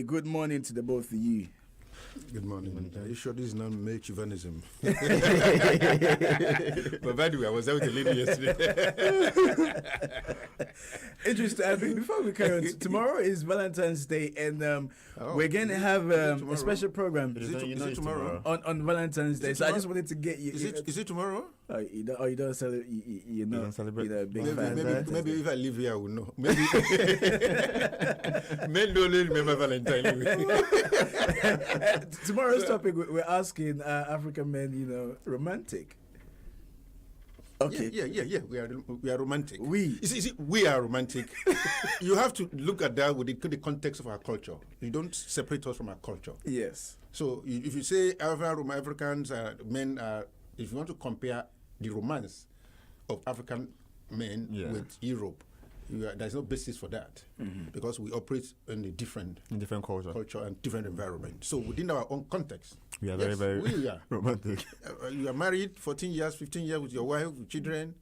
Good morning to the both of you. Good morning. Are you sure this is not male chauvinism? But by the way, I was out with a lady yesterday. Interesting. Before we carry on, tomorrow is Valentine's Day, and we're going to have a special program Is it tomorrow? on Valentine's Day. So I just wanted to get you. Is it tomorrow? You don't celebrate? You don't celebrate? You're a big fan. Maybe if I live here, I will know. Maybe. Men don't really remember Valentine's Day. Tomorrow's topic, we're asking African men, romantic. Okay. Yeah. We are romantic. We are romantic. You have to look at that with the context of our culture. You don't separate us from our culture. Yes. So if you say Africans men are, if you want to compare the romance of African men with Europe, there's no basis for that because we operate in a different culture and different environment. So within our own context, we are very we are romantic. You are married 14 years, 15 years with your wife, with children.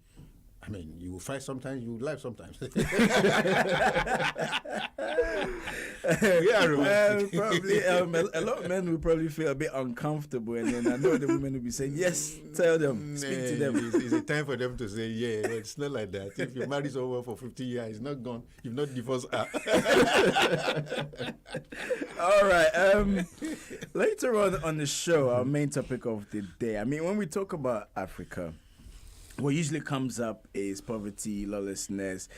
I mean, you will fight sometimes, you will laugh sometimes. Yeah, probably a lot of men will probably feel a bit uncomfortable, and then I know the women will be saying, "Yes, tell them, speak to them." It's a time for them to say, "Yeah." But it's not like that. If you marry someone for 50 years, it's not gone. You've not divorced her. All right. Later on the show, our main topic of the day. I mean, when we talk about Africa, what usually comes up is poverty, lawlessness,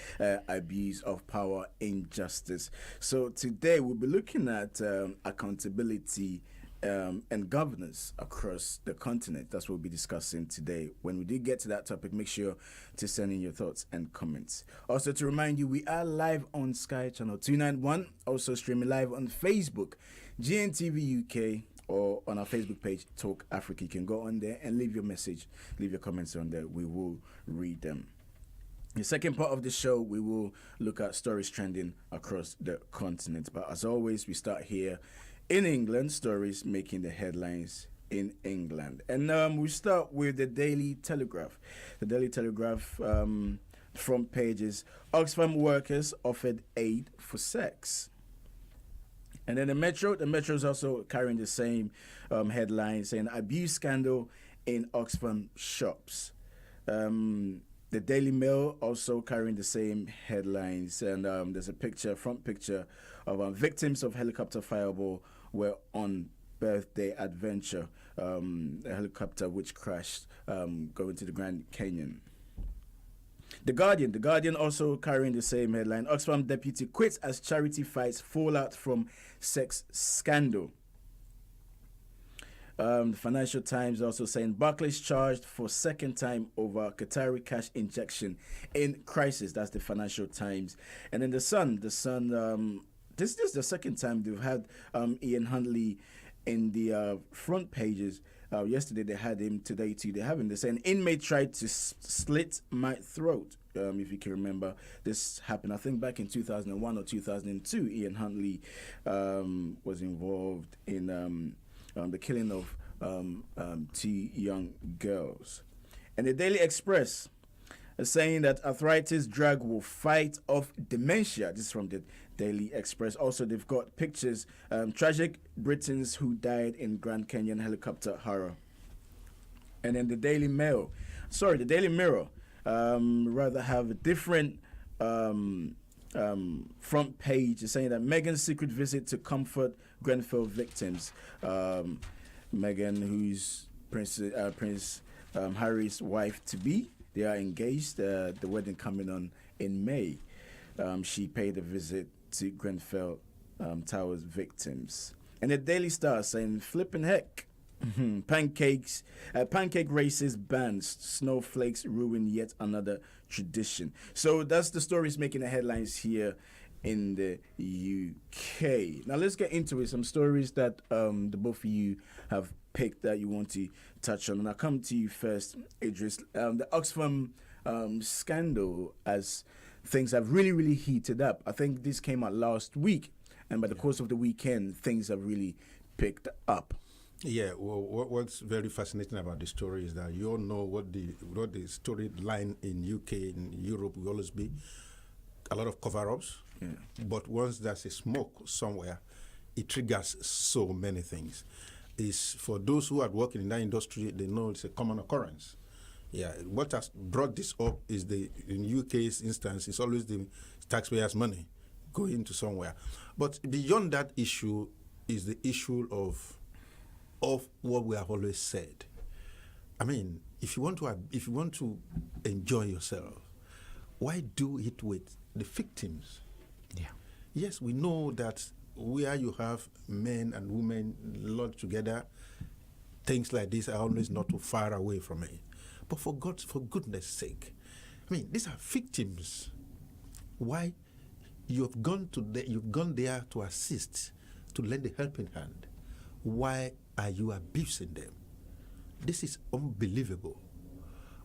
abuse of power, injustice. So today we'll be looking at accountability and governance across the continent. That's what we'll be discussing today. When we do get to that topic, make sure to send in your thoughts and comments. Also, to remind you, we are live on Sky Channel 291, also streaming live on Facebook, GNTV UK, or on our Facebook page, Talk Africa. You can go on there and leave your message, leave your comments on there. We will read them. The second part of the show, we will look at stories trending across the continent. But as always, we start here in England, stories making the headlines in England. And we start with the Daily Telegraph. The Daily Telegraph front pages, Oxfam workers offered aid for sex. And then the Metro is also carrying the same headline, saying abuse scandal in Oxfam shops. The Daily Mail also carrying the same headlines, and there's a front picture of victims of helicopter fireball were on birthday adventure, a helicopter which crashed going to the Grand Canyon. The Guardian also carrying the same headline. Oxfam deputy quits as charity fights fallout from sex scandal. The Financial Times also saying Barclays charged for second time over Qatari cash injection in crisis. That's the Financial Times. And then the Sun, this is the second time they've had Ian Huntley in the front pages. Yesterday they had him, today too they have him. They're saying inmate tried to slit my throat. If you can remember, this happened I think back in 2001 or 2002. Ian Huntley was involved in the killing of two young girls. And the Daily Express is saying that arthritis drug will fight off dementia. This is from the Daily Express. Also, they've got pictures, tragic Britons who died in Grand Canyon helicopter horror. And then the Daily Mirror, rather have a different front page saying that Meghan's secret visit to comfort Grenfell victims. Meghan, who's Prince Harry's wife-to-be, they are engaged. The wedding coming on in May. She paid a visit to Grenfell Towers victims. And the Daily Star saying, flipping heck, pancake races banned, snowflakes ruin yet another tradition. So that's the stories making the headlines here in the UK. Now let's get into it. Some stories that the both of you have picked that you want to touch on. And I'll come to you first, Idris. The Oxfam scandal, as things have really, really heated up. I think this came out last week, and by the course of the weekend, things have really picked up. Yeah, well, what's very fascinating about the story is that you all know what the storyline in UK, in Europe, will always be a lot of cover-ups. Yeah. But once there's a smoke somewhere, it triggers so many things. Is for those who are working in that industry, they know it's a common occurrence. Yeah, what has brought this up is in UK's instance, it's always the taxpayers' money going to somewhere. But beyond that issue is the issue of what we have always said. I mean, if you want to enjoy yourself, why do it with the victims? Yeah. Yes, we know that where you have men and women lodged together, things like this are always not too far away from it. But for goodness sake, I mean, these are victims. Why you've gone there to assist, to lend a helping hand. Why are you abusing them? This is unbelievable.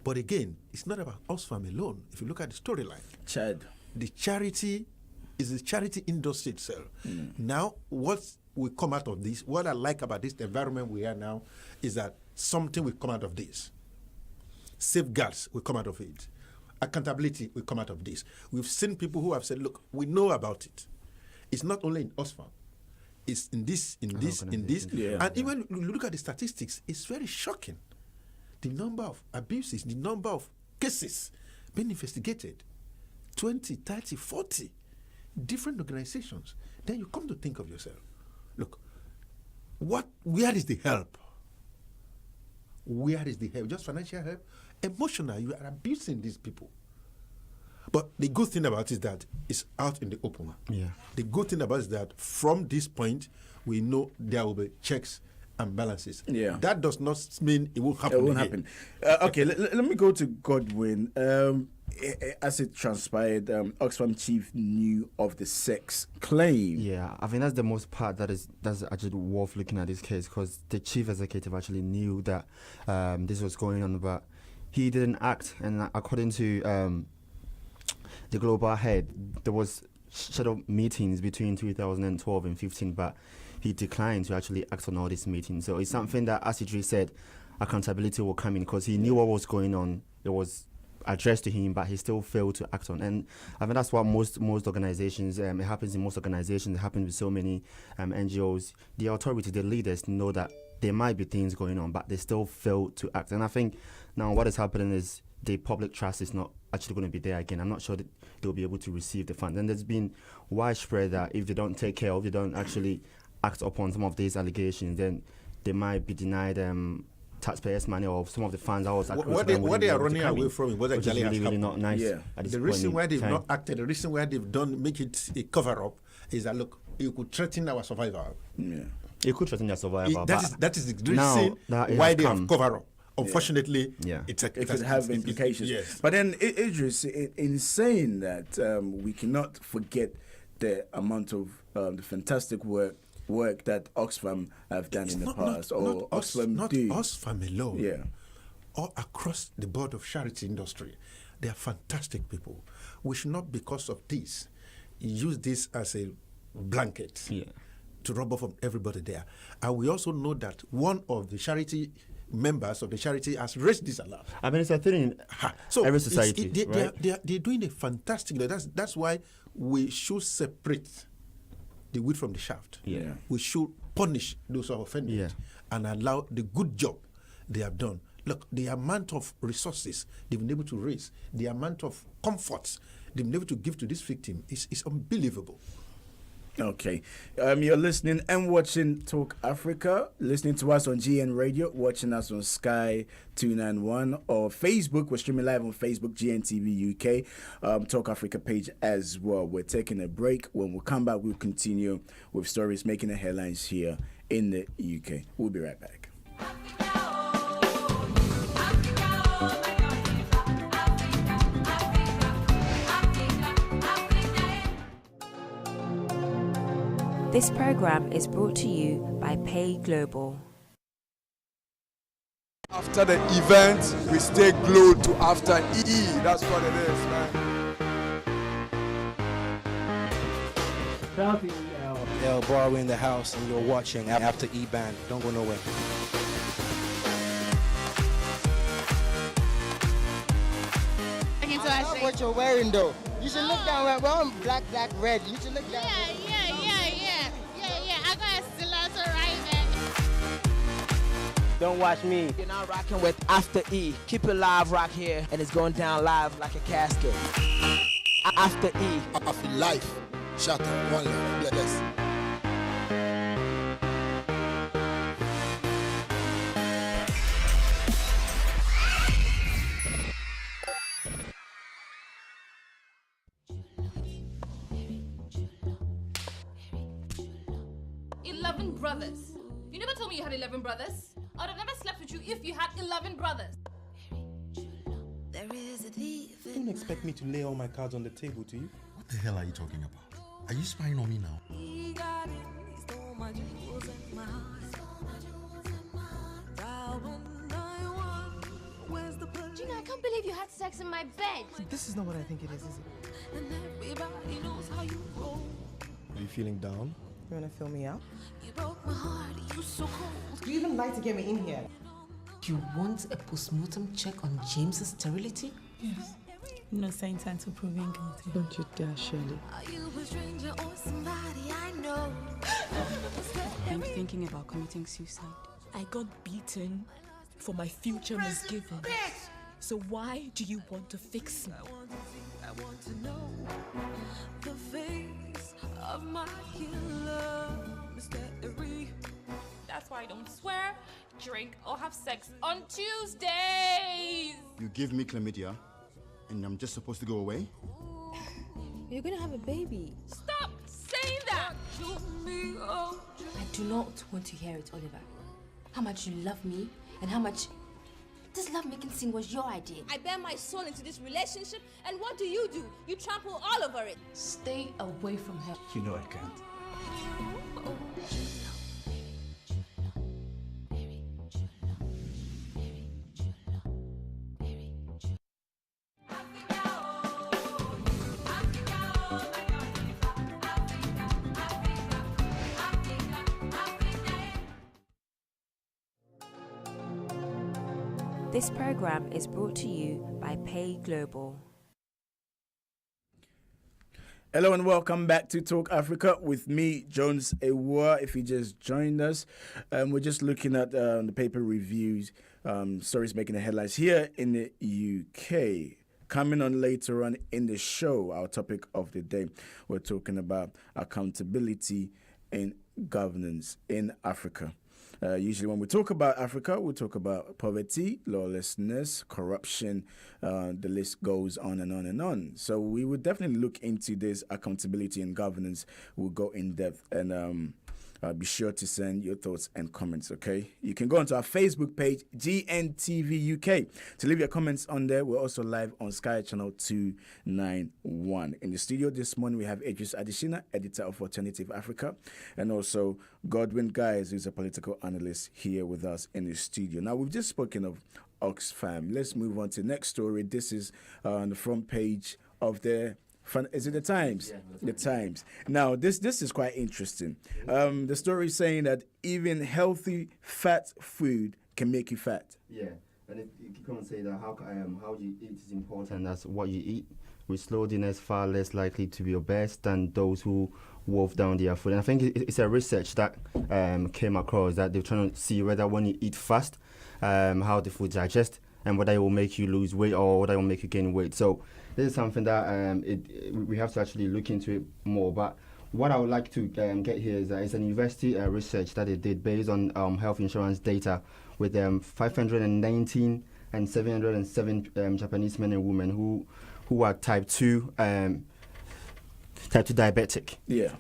But again, it's not about Oxfam alone. If you look at the storyline, Chad, the charity is the charity industry itself. Now, what will come out of this, what I like about this environment we are now, is that something will come out of this. Safeguards will come out of it. Accountability will come out of this. We've seen people who have said, look, we know about it. It's not only in Oxfam. It's in this. Yeah. And even you look at the statistics, it's very shocking. The number of abuses, the number of cases being investigated, 20, 30, 40 different organizations. Then you come to think of yourself, look, where is the help? Where is the help? Just financial help? Emotional, you are abusing these people. But the good thing about it is that it's out in the open. Yeah. The good thing about it is that from this point, we know there will be checks and balances. Yeah. That does not mean it won't happen. it won't again. happen. Okay, let me go to Godwin. As it transpired, Oxfam chief knew of the sex claim. Yeah, I think that's the most part that's actually worth looking at this case, because the chief executive actually knew that this was going on, but he didn't act. And according to the global head, there was scheduled meetings between 2012 and 15, but he declined to actually act on all these meetings. So it's something that, as Idris said, accountability will come in, because he knew what was going on. It was addressed to him, but he still failed to act on. And I think that's what most organizations, it happens in most organizations, it happens with so many NGOs. The authority, the leaders know that there might be things going on, but they still fail to act. And I think now what is happening is the public trust is not actually going to be there again. I'm not sure that they'll be able to receive the funds. And there's been widespread that if they don't take care of, they don't actually act upon some of these allegations, then they might be denied taxpayers' money or some of the funds. What they are running away from is what actually has really happened. Not nice. Yeah. At this The point reason in why they've time. not acted, the reason why they've done make it a cover-up is that, look, you could threaten our survival. Yeah. It could threaten their survival. That is the now reason that it why has they come. have cover-up. Unfortunately, Yeah. it Could have implications. Yes. But then, Idris, in saying that, we cannot forget the amount of the fantastic work that Oxfam have done in the past, or Oxfam do. Not Oxfam alone. Yeah. All across the board of charity industry, they are fantastic people. We should not, because of this, use this as a blanket to rub off on everybody there. And we also know that one of the charity members of the charity has raised this alarm. I mean, it's a thing in So every society, they're doing a fantastic. That's why we should separate the wheat from the shaft. Yeah. We should punish those who are offended and allow the good job they have done. Look, the amount of resources they've been able to raise, the amount of comforts they've been able to give to this victim is unbelievable. Okay. You're listening and watching Talk Africa, listening to us on GN Radio, watching us on Sky 291 or Facebook. We're streaming live on Facebook, GNTV UK, Talk Africa page as well. We're taking a break. When we come back, we'll continue with stories making the headlines here in the UK. We'll be right back. This program is brought to you by Pay Global. After the event, we stay glued to After E. That's what it is, man. El Bar in the house, and you're watching After E Band. Don't go nowhere. I love what you're wearing though. You should look down. We're on black, red. You should look down. Yeah. I got Don't watch me. You're now rocking with After E. Keep it live rock here, and it's going down live like a casket. After E. After life. Shout out. One love. Bless. Brothers. You never told me you had 11 brothers. I would have never slept with you if you had 11 brothers. There is a thief. You don't expect me to lay all my cards on the table, do you? What the hell are you talking about? Are you spying on me now? He got it. He stole my jewels and my heart. Where's the blood? Gina, I can't believe you had sex in my bed. This is not what I think it is it? And everybody knows how you roll. Are you feeling down? You wanna fill me out? You broke my heart, you so cold. Do you even like to get me in here? You want a postmortem check on James's sterility? Yes. Innocent until proven guilty. Don't you dare, Shirley. Are you a stranger or somebody I know? I'm thinking about committing suicide. I got beaten for my future misgivings. So why do you want to fix me? I want to know the face of my killer, mystery. That's why I don't swear, drink, or have sex on Tuesdays. You give me chlamydia, and I'm just supposed to go away? You're gonna have a baby. Stop saying that. I do not want to hear it, Oliver. How much you love me and how much this love-making scene was your idea. I bear my soul into this relationship, and what do? You trample all over it. Stay away from her. You know I can't. This program is brought to you by Pay Global. Hello and welcome back to Talk Africa with me, Jones Ewa. If you just joined us, we're just looking at the paper reviews, stories making the headlines here in the UK. Coming on later on in the show, our topic of the day, we're talking about accountability in governance in Africa. Usually when we talk about Africa, we talk about poverty, lawlessness, corruption. The list goes on and on and on. So we would definitely look into this accountability and governance. We'll go in depth and be sure to send your thoughts and comments, okay? You can go onto our Facebook page, GNTV UK, to leave your comments on there. We're also live on Sky Channel 291. In the studio this morning, we have Idris Adishina, editor of Alternative Africa, and also Godwin Guys, who's a political analyst here with us in the studio. Now, we've just spoken of Oxfam. Let's move on to the next story. This is on the front page of the... Is it the Times? Yeah, the Times. Now, this is quite interesting. The story is saying that even healthy fat food can make you fat. Yeah, and you can say that how you eat is important. That's what you eat. With slow dinners, far less likely to be obese than those who wolf down their food. And I think it's a research that came across that they're trying to see whether when you eat fast, how the food digests and whether it will make you lose weight or whether it will make you gain weight. So this is something that we have to actually look into it more. But what I would like to get here is that it's an university research that they did based on health insurance data with 519 and 707 Japanese men and women who are type 2 diabetic. Yeah.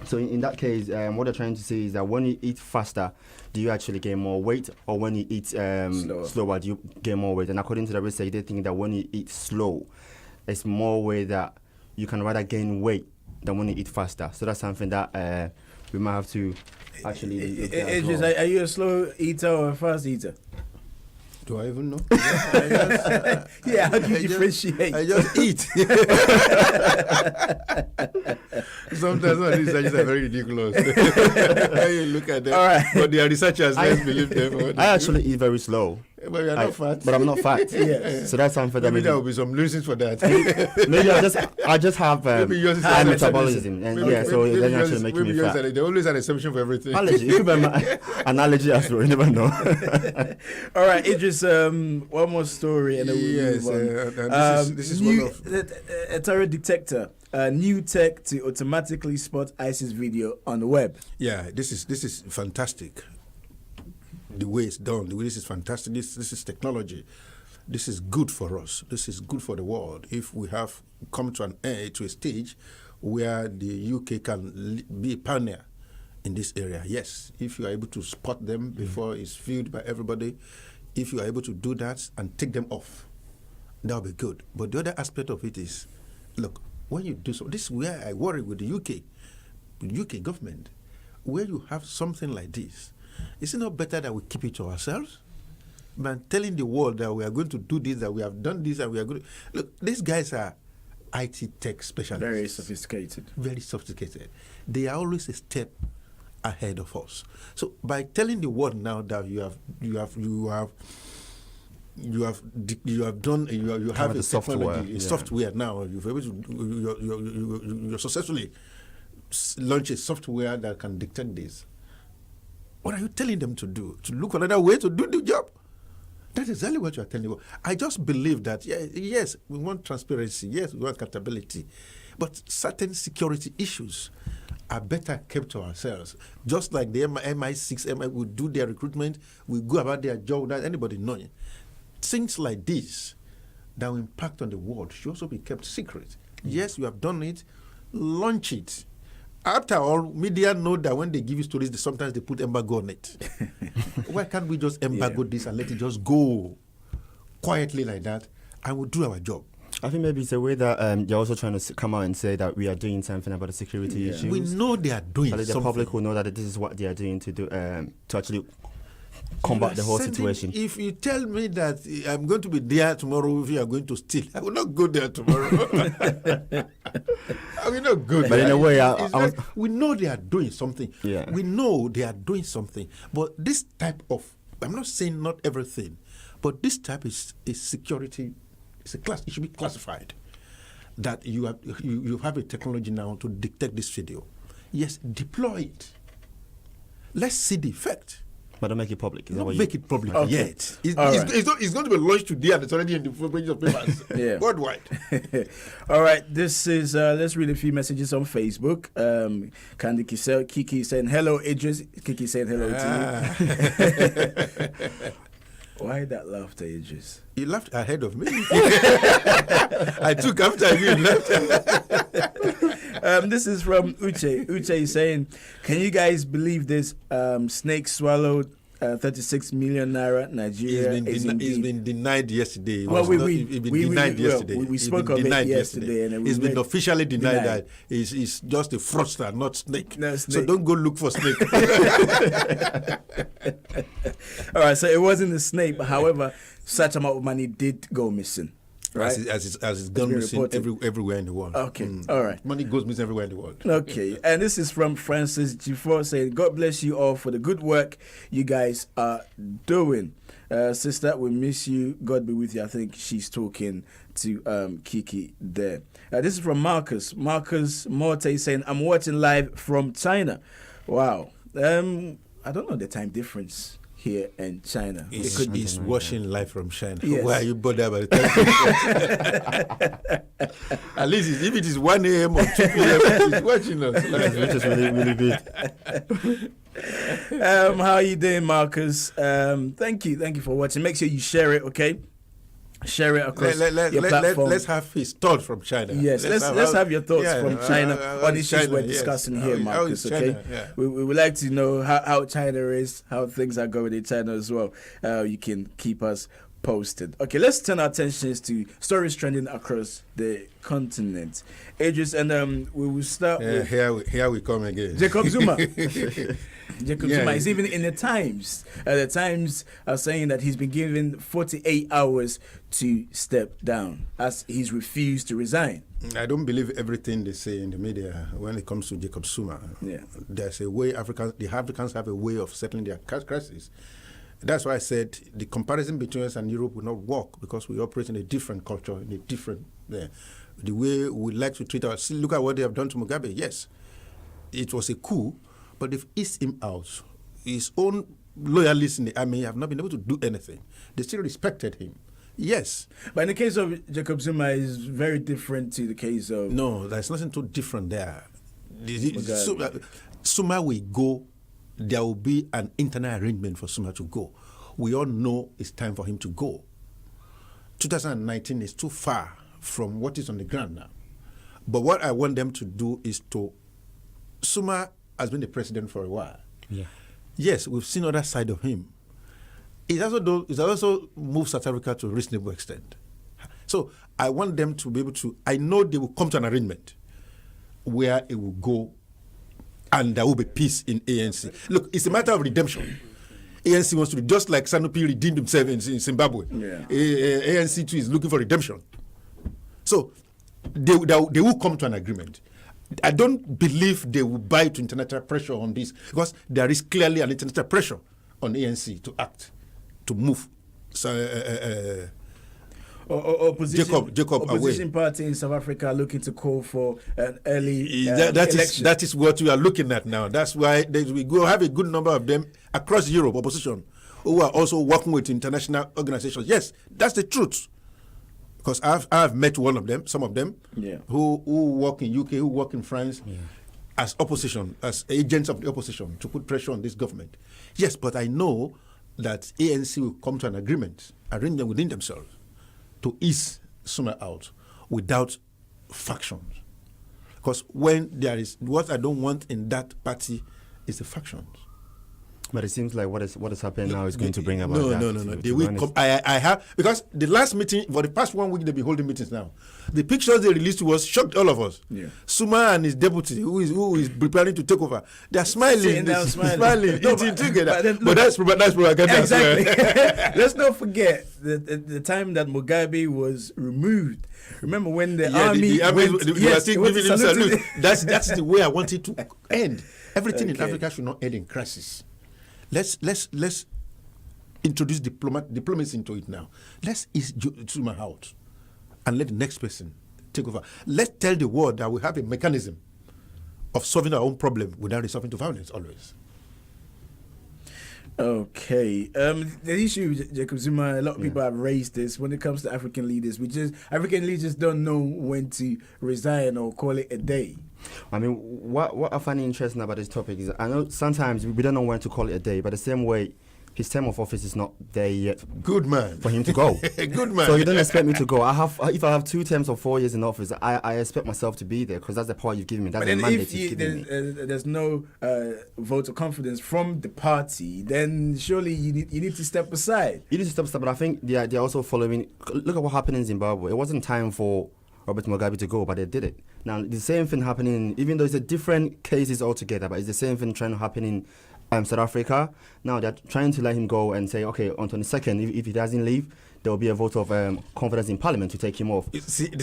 So in that case, what they're trying to say is that when you eat faster, do you actually gain more weight, or when you eat slower, do you gain more weight? And according to the research, they think that when you eat slow, it's more way that you can rather gain weight than when you eat faster. So that's something that we might have to actually look at as well. Are you a slow eater or a fast eater? Do I even know? Yeah, how do you differentiate? I just eat. Sometimes all these researchers are very ridiculous. When you look at them, all right. But they are researchers, let's believe them. I actually eat very slow. But you're not fat. But I'm not fat. Yes. So that's something that Maybe there will be some reasons for that. maybe I just have high metabolism, and so it doesn't actually make me fat. They always an exception for everything. Allergy. It could be analogy as well. You never know. All right, Idris. One more story, and then we'll move on. This is new, one of a terror detector. New tech to automatically spot ISIS video on the web. Yeah, this is fantastic. The way it's done, the way this is fantastic. This is technology. This is good for us. This is good for the world. If we have come to a stage where the UK can be a pioneer in this area, yes. If you are able to spot them before it's viewed by everybody, if you are able to do that and take them off, that'll be good. But the other aspect of it is, look, when you do so, this is where I worry with the UK government, where you have something like this. Is it not better that we keep it to ourselves? Man, telling the world that we are going to do this, that we have done this, and we are going to... Look, these guys are IT tech specialists. Very sophisticated. Very sophisticated. They are always a step ahead of us. So by telling the world now that you have a software, software now. You're successfully launch a software that can detect this. What are you telling them to do? To look for another way to do the job? That's exactly what you are telling them. I just believe that yes, we want transparency. Yes, we want accountability, but certain security issues are better kept to ourselves. Just like the MI6 will do their recruitment, we go about their job without anybody knowing. Things like this that will impact on the world should also be kept secret. Yes, you have done it, launch it. After all, media know that when they give you stories, sometimes they put embargo on it. Why can't we just embargo this and let it just go quietly like that, and we'll do our job? I think maybe it's a way that they're also trying to come out and say that we are doing something about the security issues. We know they are doing something. The public will know that this is what they are doing to do to actually combat the whole situation. If you tell me that I'm going to be there tomorrow, if you are going to steal, I will not go there tomorrow. I will not go there. But in a way, we know they are doing something. Yeah. We know they are doing something. But this type of, I'm not saying not everything, but this type is security. It's a class. It should be classified. That you have a technology now to detect this video. Yes, deploy it. Let's see the effect. But don't make it public. Don't make it public yet. It's going to be launched today and it's already in the full pages of papers. Worldwide. All right. This is, let's read a few messages on Facebook. Candy Kiki saying, hello, Idris. Kiki saying hello to you. Why that laughter, Idris? You laughed ahead of me. I took after you left. This is from Uche. Uche is saying, can you guys believe this? Snake swallowed 36 million naira. Nigeria It's been denied yesterday. We spoke of it yesterday. And it's been officially denied that it's just a fraudster, not snake. So don't go look for snake. All right, so it wasn't a snake, but however, such amount of money did go missing. Right? As it's gone missing everywhere in the world. Okay, all right. Money goes missing everywhere in the world. Okay, and this is from Francis G4 saying, God bless you all for the good work you guys are doing. Sister, we miss you. God be with you. I think she's talking to Kiki there. This is from Marcus. Marcus Morte saying, I'm watching live from China. Wow. I don't know the time difference here in China. He's watching live from China. Yes. Why are you bothered about the time? At least if it is 1 a.m. or 2 p.m., he's watching us. Which is really, really good. How are you doing, Marcus? Thank you for watching. Make sure you share it, okay? Share it across your platform. Let's have his thoughts from China. Yes, let's have your thoughts from China on issues we're discussing here, Marcus. Okay, we would like to know how China is, how things are going in China as well. You can keep us posted. Okay, let's turn our attentions to stories trending across the continent. Idris, and we will start with... Here we come again. Jacob Zuma. Jacob Zuma is even in the Times. The Times are saying that he's been given 48 hours to step down as he's refused to resign. I don't believe everything they say in the media when it comes to Jacob Zuma. Yeah. There's a way the Africans have a way of settling their crisis. That's why I said the comparison between us and Europe will not work because we operate in a different culture, in a different the way we like to treat us. Look at what they have done to Mugabe. Yes, it was a coup, but they've eased him out. His own loyalists in the army have not been able to do anything. They still respected him. Yes. But in the case of Jacob Zuma, is very different to the case of... No, there's nothing too different there. Zuma will go. There will be an internal arrangement for Zuma to go. We all know it's time for him to go. 2019 is too far from what is on the ground now. But what I want them to do is to... Zuma has been the president for a while. Yeah. Yes, we've seen other side of him. It also moved South Africa to a reasonable extent. So I want them to be able to... I know they will come to an arrangement where it will go and there will be peace in ANC. Look, it's a matter of redemption. ANC wants to, just like Sanupi redeemed himself in Zimbabwe. Yeah. ANC too is looking for redemption. So they will come to an agreement. I don't believe they will buy to international pressure on this because there is clearly an international pressure on ANC to act, to move. Opposition party in South Africa looking to call for an early election. That is what we are looking at now. That's why we go have a good number of them across Europe, opposition, who are also working with international organizations. Yes, that's the truth. Because I've met some of them, who work in UK, who work in France, as opposition, as agents of the opposition, to put pressure on this government. Yes, but I know that ANC will come to an arrangement within themselves to ease Zuma out without factions. Because when there is, what I don't want in that party is the factions. But it seems like what is happening now is going to bring about no. that. They will come. I have, because the last meeting, for the past 1 week, they've been holding meetings now. The pictures they released to us shocked all of us. Yeah. Zuma and his deputy, who is preparing to take over, they're smiling, eating together. But that's propaganda. Exactly. Let's not forget the time that Mugabe was removed. Remember when the army went giving him salute. That's the way I want it to end. Everything in Africa should not end in crisis. Let's introduce diplomacy into it now. Let's ease Zuma out and let the next person take over. Let's tell the world that we have a mechanism of solving our own problem without resorting to violence always. Okay. The issue with Jacob Zuma, a lot of people have raised this when it comes to African leaders. African leaders don't know when to resign or call it a day. I mean, what I find interesting about this topic is I know sometimes we don't know when to call it a day, but the same way his term of office is not there yet. Good man. For him to go. Good man. So you don't expect me to go. If I have 2 terms of 4 years in office, I expect myself to be there because that's the power you've given me. That's the mandate you've given me. There's no vote of confidence from the party, then surely you need to step aside. You need to step aside, but I think they're also following. Look at what happened in Zimbabwe. It wasn't time for Robert Mugabe to go, but they did it. Now, the same thing happening, even though it's a different cases altogether, but it's the same thing trying to happen in South Africa. Now they're trying to let him go and say, okay, on 22nd, if he doesn't leave, there will be a vote of confidence in Parliament to take him off.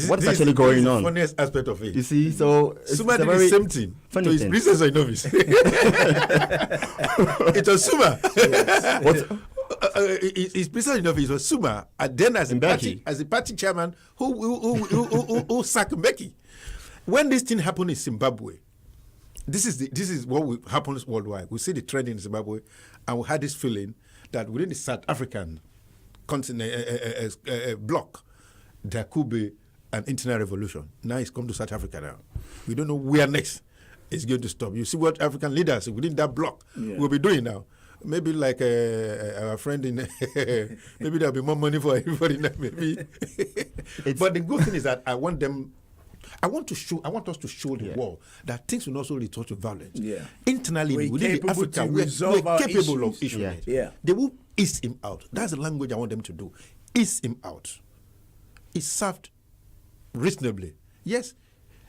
What is actually going on? The funniest aspect of it. You see, so Zuma did the same thing to his princess or novice. It was Zuma. Yes. His princess in office was Zuma, and then as a party chairman who sacked Mbeki. When this thing happened in Zimbabwe, this is what happens worldwide. We see the trend in Zimbabwe, and we had this feeling that within the South African continent bloc, there could be an internal revolution. Now it's come to South Africa now. We don't know where next it's going to stop. You see what African leaders within that bloc will be doing now. Maybe like our friend in, maybe there'll be more money for everybody now, maybe. But the good thing is that I want us to show the world that things will also resort to violence. Yeah. Internally, within the Africa, we're capable of issuing it. Yeah. They will ease him out. That's the language I want them to do. Ease him out. It's served reasonably. Yes,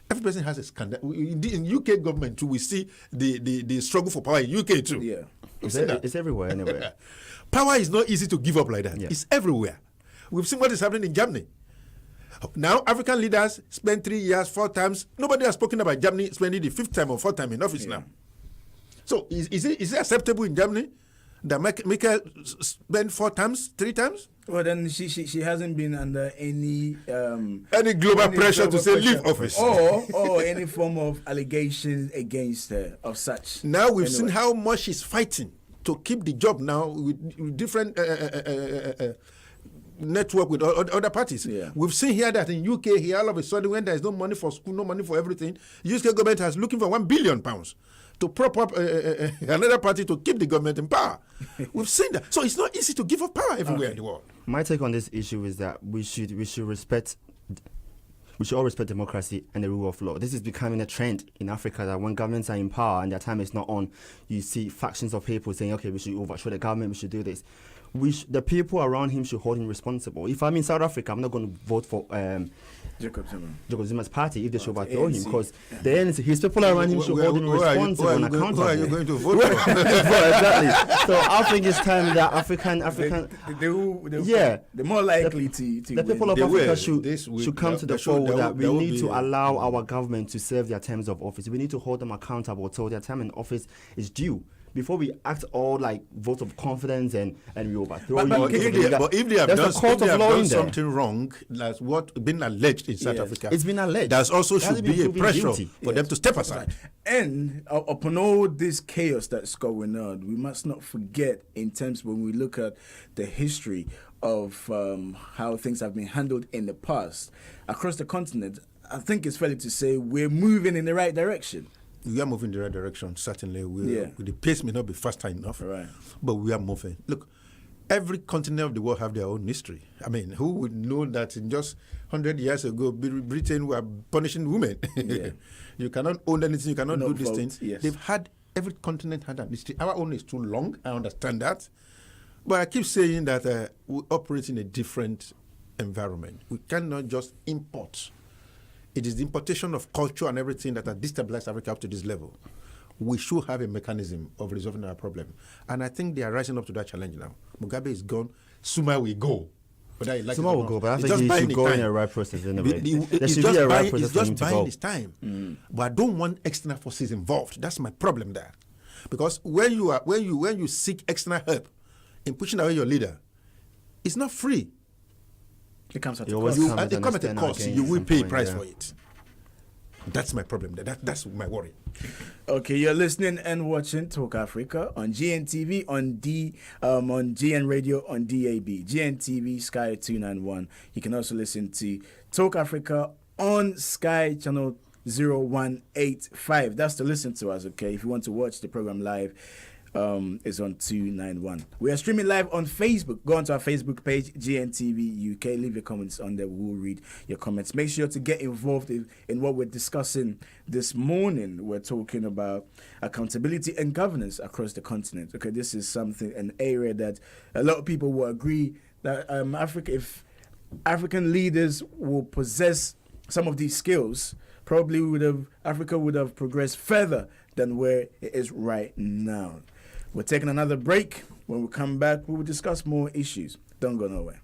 every person has a scandal. In UK government too, we see the struggle for power in UK too. Yeah. It's everywhere, anyway. Power is not easy to give up like that. Yeah. It's everywhere. We've seen what is happening in Germany. Now, African leaders spend 3 years, 4 times. Nobody has spoken about Germany spending the 5th time or 4th time in office now. So, is it acceptable in Germany That Michael spent 4 times, 3 times? Well, then she hasn't been under any global pressure to say leave office or any form of allegations against her of such. Now we've seen how much she's fighting to keep the job now with different network with other parties. Yeah. We've seen here that in UK here all of a sudden when there's no money for school, no money for everything, UK government has looking for £1 billion to prop up another party to keep the government in power. We've seen that. So it's not easy to give up power everywhere in the world. My take on this issue is that we should all respect democracy and the rule of law. This is becoming a trend in Africa that when governments are in power and their time is not on, you see factions of people saying, okay, we should overthrow the government, we should do this. The people around him should hold him responsible. If I'm in South Africa, I'm not going to vote for Jacob Zuma's party if they should overthrow him, because the ANC, his people around him should hold him responsible and accountable. Who are you going to vote for? Exactly. So I think it's time that African, they're more likely to the people of Africa should come to the fore that we need to allow our government to serve their terms of office. We need to hold them accountable till their time in office is due, before we act all like votes of confidence and we overthrow you. But if they have done something wrong, that's what been alleged in South Africa. It's been alleged. There's also should be a pressure for them to step aside. And upon all this chaos that's going on, we must not forget, in terms when we look at the history of how things have been handled in the past across the continent, I think it's fair to say we're moving in the right direction. We are moving in the right direction, certainly. The pace may not be faster enough, but we are moving. Look, every continent of the world have their own history. I mean, who would know that in just 100 years ago, Britain were punishing women? Yeah. You cannot own anything, you cannot do these things. Yes. Every continent had an history. Our own is too long, I understand that. But I keep saying that we operate in a different environment. We cannot just import. It is the importation of culture and everything that has destabilized Africa up to this level. We should have a mechanism of resolving our problem. And I think they are rising up to that challenge now. Mugabe is gone. Suma will go. Suma will go, but I think he should go in a right process anyway. There should be a right process for him to go. He's just buying his time. But I don't want external forces involved. That's my problem there. Because when you seek external help in pushing away your leader, it's not free. It comes at a cost. You will pay a price for it. That's my problem. That's my worry. Okay, you're listening and watching Talk Africa on GNTV, on GN Radio, on DAB, GNTV, Sky 291. You can also listen to Talk Africa on Sky Channel 0185. That's to listen to us, okay? If you want to watch the program live, is on 291. We are streaming live on Facebook. Go onto our Facebook page, GNTV UK. Leave your comments on there. We'll read your comments. Make sure to get involved in what we're discussing this morning. We're talking about accountability and governance across the continent. Okay, this is an area that a lot of people will agree that if African leaders will possess some of these skills, probably Africa would have progressed further than where it is right now. We're taking another break. When we come back, we will discuss more issues. Don't go nowhere.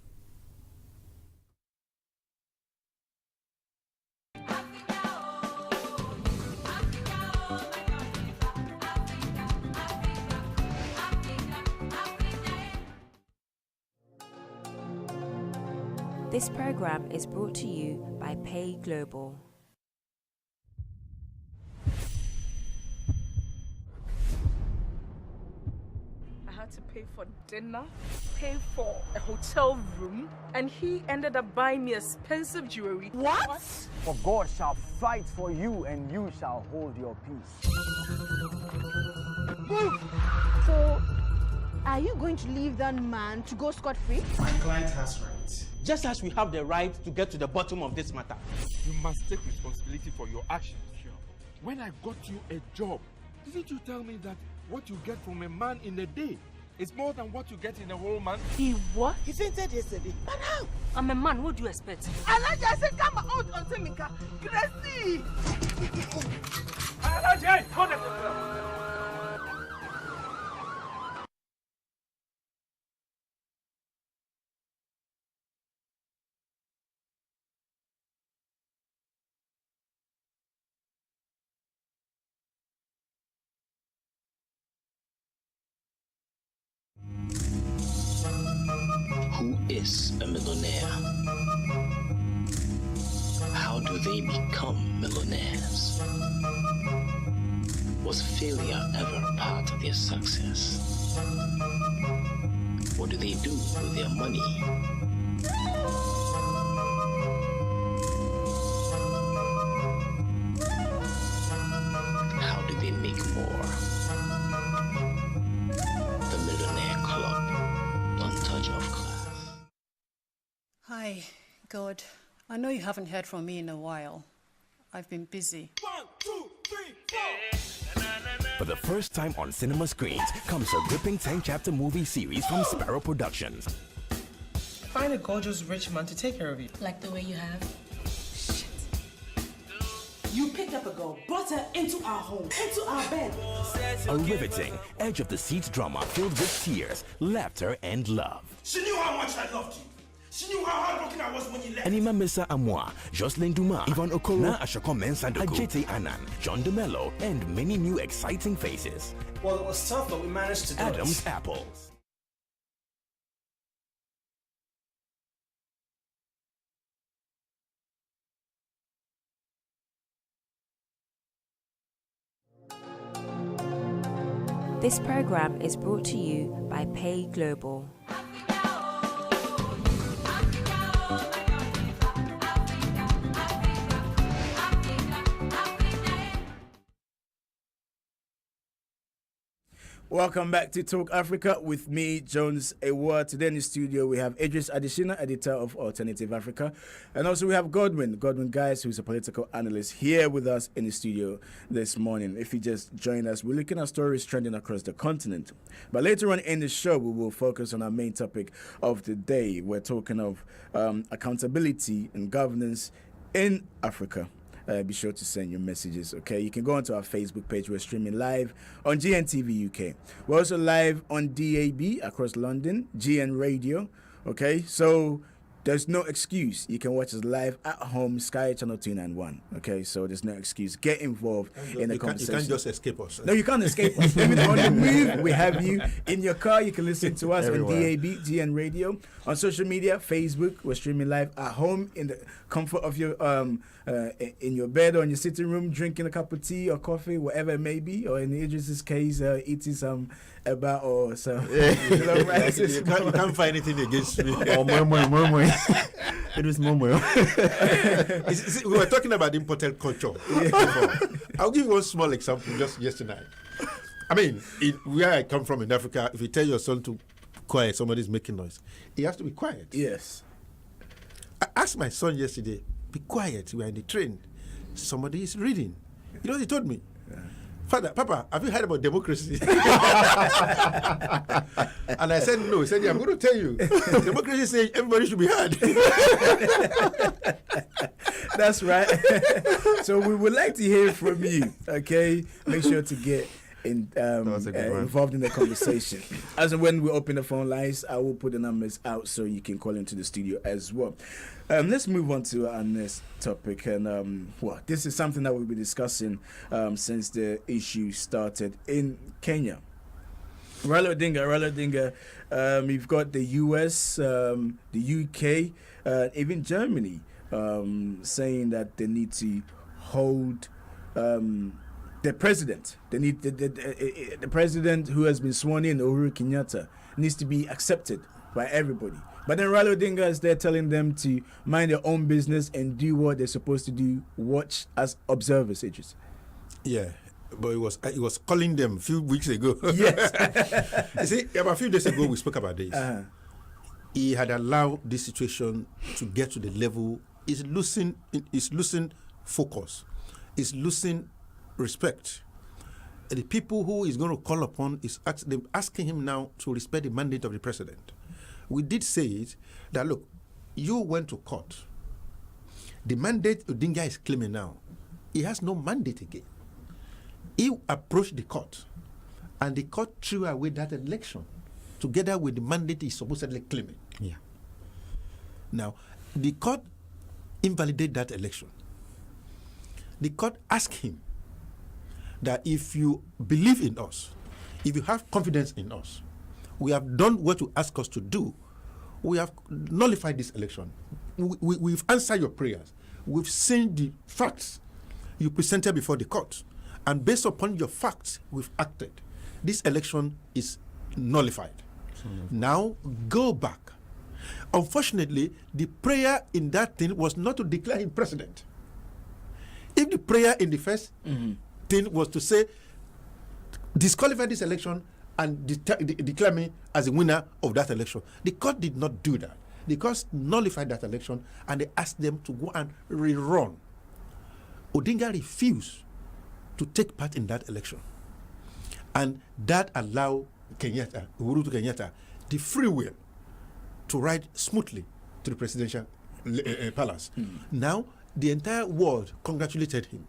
This program is brought to you by Pay Global. To pay for dinner, pay for a hotel room, and he ended up buying me expensive jewelry. What? For God shall fight for you, and you shall hold your peace. Move! So, are you going to leave that man to go scot-free? My client has rights. Just as we have the right to get to the bottom of this matter. You must take responsibility for your actions. Sure. When I got you a job, didn't you tell me that what you get from a man in a day it's more than what you get in a whole month? He what? He fainted yesterday. But how? I'm a man. What do you expect? Elijah said, come out on Semika. Gracie! Elijah, Who is a millionaire? How do they become millionaires? Was failure ever a part of their success? What do they do with their money? How do they make more? The Millionaire Club, one touch of class. Hi, God. I know you haven't heard from me in a while. I've been busy. 1, 2, 3, 4. For the first time on cinema screens comes a gripping 10-chapter movie series from Sparrow Productions. Find a gorgeous rich man to take care of you. Like the way you have. You picked up a girl, brought her into our home, into our bed. A riveting, edge-of-the-seat drama filled with tears, laughter, and love. She knew how much I loved you. She knew how heartbroken I was when you left. Anima Mesa Amwa, Jocelyn Duma, Ivan Okoro, Na Ashoko Mensandoku, Ajete Annan, John DeMello, and many new exciting faces. Well, it was tough, but we managed to do Adam's it. Apples. This program is brought to you by Pay Global. Welcome back to Talk Africa with me, Jones Ewa. Today in the studio we have Idris Adishina, editor of Alternative Africa, and also we have Godwin Guys, who's a political analyst, here with us in the studio this morning. If you just joined us, we're looking at stories trending across the continent. But later on in the show, we will focus on our main topic of the day. We're talking of accountability and governance in Africa. Be sure to send your messages, okay? You can go onto our Facebook page. We're streaming live on GNTV UK. We're also live on DAB across London, GN Radio, okay? So there's no excuse. You can watch us live at home, Sky Channel 291, okay? So there's no excuse. Get involved in the conversation. You can't just escape us. No, you can't escape us. Even on the move, we have you. In your car, you can listen to us on DAB, GN Radio. On social media, Facebook, we're streaming live at home in the comfort of your in your bed or in your sitting room, drinking a cup of tea or coffee, whatever it may be, or in Idris's case, eating some eba or some. You can't find anything against me. Oh, it was momo. We were talking about imported culture. I'll give you one small example just yesterday. I mean, where I come from in Africa, if you tell your son to quiet, somebody's making noise, he has to be quiet. Yes. I asked my son yesterday, be quiet, we are in the train. Somebody is reading. You know what he told me? Father, Papa, have you heard about democracy? And I said, no. He said, yeah, I'm going to tell you. Democracy says everybody should be heard. That's right. So we would like to hear from you, okay? Make sure to get involved in the conversation. As and when we open the phone lines, I will put the numbers out so you can call into the studio as well. Let's move on to our next topic, and this is something that we'll be discussing since the issue started in Kenya. Raila Odinga, you've got the US, the UK, even Germany saying that they need to hold the president. They need the president who has been sworn in, Uhuru Kenyatta, needs to be accepted by everybody. But then Raila Odinga is there telling them to mind their own business and do what they're supposed to do, watch as observers, Idris. Yeah, but it was calling them a few weeks ago. Yes. You see, about a few days ago we spoke about this. He had allowed this situation to get to the level, he's losing focus, he's losing respect. And the people who he's going to call upon is asking him now to respect the mandate of the president. We did say it, that look, you went to court. The mandate Odinga is claiming now, he has no mandate again. He approached the court, and the court threw away that election, together with the mandate he's supposedly claiming. Yeah. Now, the court invalidated that election. The court asked him that if you believe in us, if you have confidence in us, we have done what you ask us to do. we have nullified this election. We've answered your prayers. We've seen the facts you presented before the court. And based upon your facts, we've acted. This election is nullified. Now, go back. Unfortunately, the prayer in that thing was not to declare him president. If the prayer in the first thing was to say, disqualify this election and declare me as a winner of that election, the court did not do that. The court nullified that election and they asked them to go and rerun. Odinga refused to take part in that election. And that allowed Uhuru Kenyatta, the free will to ride smoothly to the presidential palace. Now, the entire world congratulated him,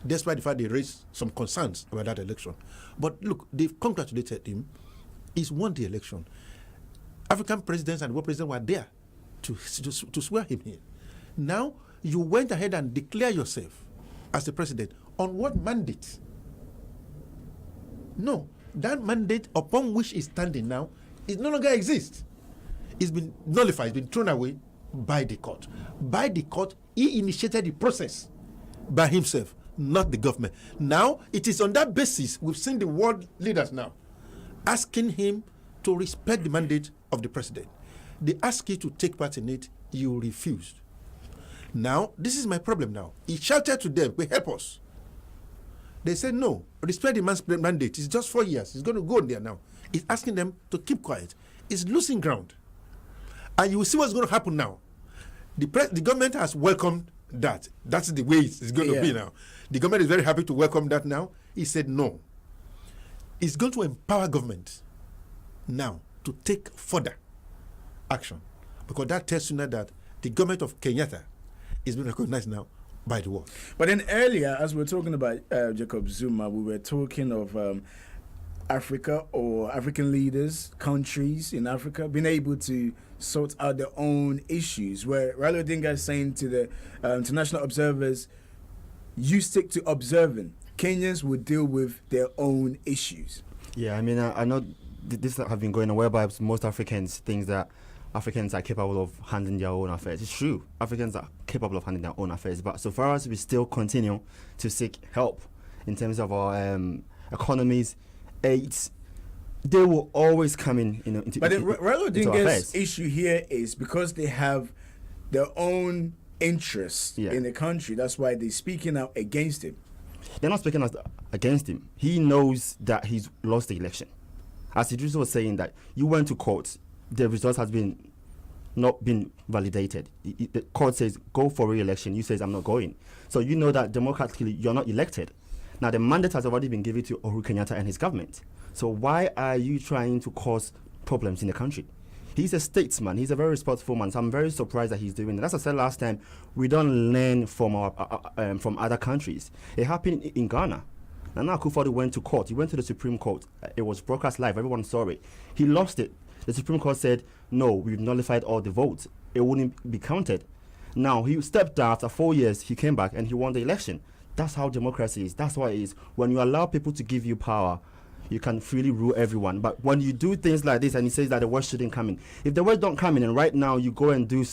despite the fact they raised some concerns about that election. But look, they've congratulated him. He's won the election. African presidents and world presidents were there to swear him in. Now, you went ahead and declared yourself as the president. On what mandate? No, that mandate upon which he's standing now, it no longer exists. It's been nullified, it's been thrown away by the court. By the court, he initiated the process by himself, not the government. Now, it is on that basis we've seen the world leaders now asking him to respect the mandate of the president. They ask you to take part in it, you refused. Now, this is my problem now. He shouted to them, "Will help us." They said, "No, respect the man's mandate. It's just 4 years. He's going to go there now." He's asking them to keep quiet. It's losing ground. And you will see what's going to happen now. The government has welcomed that. That's the way it's going to be now. The government is very happy to welcome that now. He said no. It's going to empower government now to take further action. Because that tells you now that the government of Kenyatta is being recognized now by the world. But then earlier, as we were talking about Jacob Zuma, we were talking of Africa or African leaders, countries in Africa, being able to sort out their own issues. Where Raila Odinga is saying to the international observers, you stick to observing. Kenyans will deal with their own issues. Yeah, I mean, I know this have been going on whereby most Africans think that Africans are capable of handling their own affairs. It's true. Africans are capable of handling their own affairs. But so far as we still continue to seek help in terms of our economies, aids, they will always come in. But Raila Odinga's issue here is because they have their own interests in the country. That's why they're speaking out against him. They're not speaking out against him. He knows that he's lost the election. As Idris was saying, that you went to court, the results has not been validated. The court says go for re-election. You says I'm not going. So you know that democratically you're not elected. Now the mandate has already been given to Uhuru Kenyatta and his government. So why are you trying to cause problems in the country? He's a statesman. He's a very responsible man. So I'm very surprised that he's doing that. As I said last time, we don't learn from from other countries. It happened in Ghana. Nana Akufo-Addo went to court. He went to the Supreme Court. It was broadcast live. Everyone saw it. He lost it. The Supreme Court said, no, we've nullified all the votes. It wouldn't be counted. Now, he stepped down after 4 years. He came back and he won the election. That's how democracy is. That's what it is. When you allow people to give you power, you can freely rule everyone. But when you do things like this and he says that the West shouldn't come in, if the West don't come in and right now you go and do,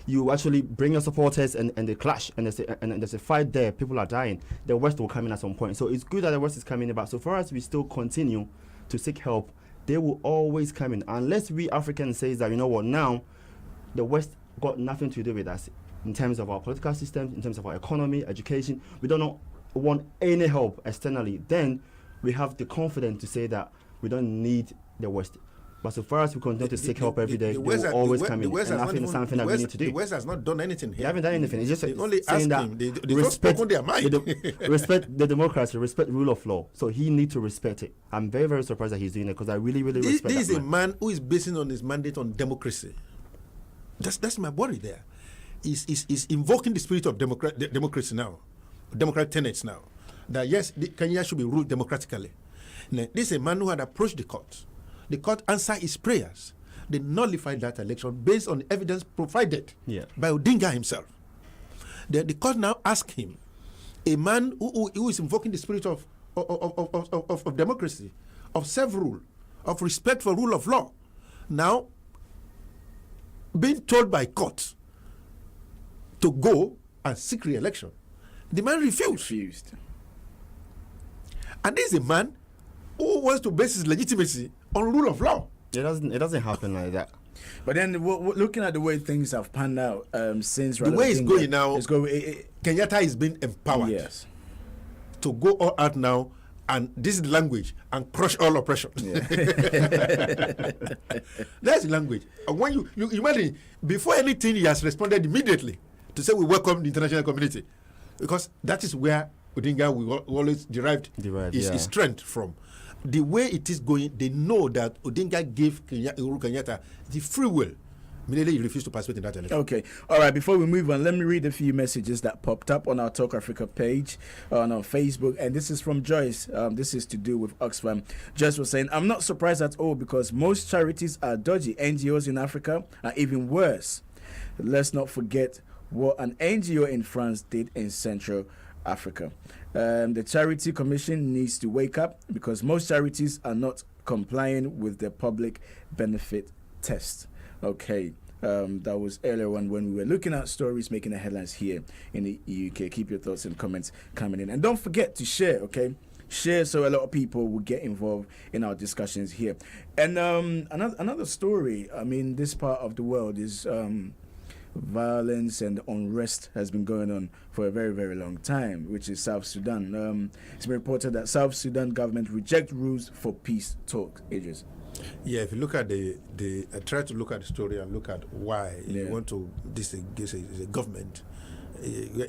you actually bring your supporters and they clash and there's a fight there, people are dying, the West will come in at some point. So it's good that the West is coming in, but so far as we still continue to seek help, they will always come in. Unless we Africans say that, you know what, now the West got nothing to do with us in terms of our political system, in terms of our economy, education. We don't want any help externally. Then we have the confidence to say that we don't need the West. But so far as we continue to seek help every day, they will always come in. And I think it's something that we need to do. The West has not done anything here. They haven't done anything. It's just only saying that they respect their mind. Respect the democracy, respect rule of law. So he needs to respect it. I'm very, very surprised that he's doing it because I really, really respect that. This is a man who is basing on his mandate on democracy. That's my worry there. He's invoking the spirit of democracy now, democratic tenets now. That yes, Kenya should be ruled democratically. Now, this is a man who had approached the court. The court answered his prayers. They nullified that election based on evidence provided by Odinga himself. The court now asked him, a man who is invoking the spirit of democracy, of self-rule, of respect for rule of law. Now, being told by court to go and seek re-election. The man refused. And this is a man who wants to base his legitimacy on rule of law. It doesn't happen like that. But then, looking at the way things have panned out since the way it's going now, Kenyatta is being empowered to go all out now, and this is the language, and crush all oppression. Yeah. That's the language. And when you imagine, before anything, he has responded immediately to say we welcome the international community, because that is where Odinga will always derived his strength from. The way it is going, they know that Odinga gave Uhuru Kenyatta the free will. Immediately, he refused to participate in that election. Okay. All right. Before we move on, let me read a few messages that popped up on our Talk Africa page on our Facebook. And this is from Joyce. This is to do with Oxfam. Joyce was saying, I'm not surprised at all because most charities are dodgy. NGOs in Africa are even worse. Let's not forget what an NGO in France did in Central Africa. The Charity Commission needs to wake up because most charities are not complying with the public benefit test. Okay, that was earlier on when we were looking at stories making the headlines here in the UK. Keep your thoughts and comments coming in. And don't forget to share, okay? Share so a lot of people will get involved in our discussions here. And another story, I mean, this part of the world is violence and unrest has been going on for a very, very long time, which is South Sudan. It's been reported that South Sudan government reject rules for peace talks. Idris. Yeah, if you look at I try to look at the story and look at why you want to. This is a government.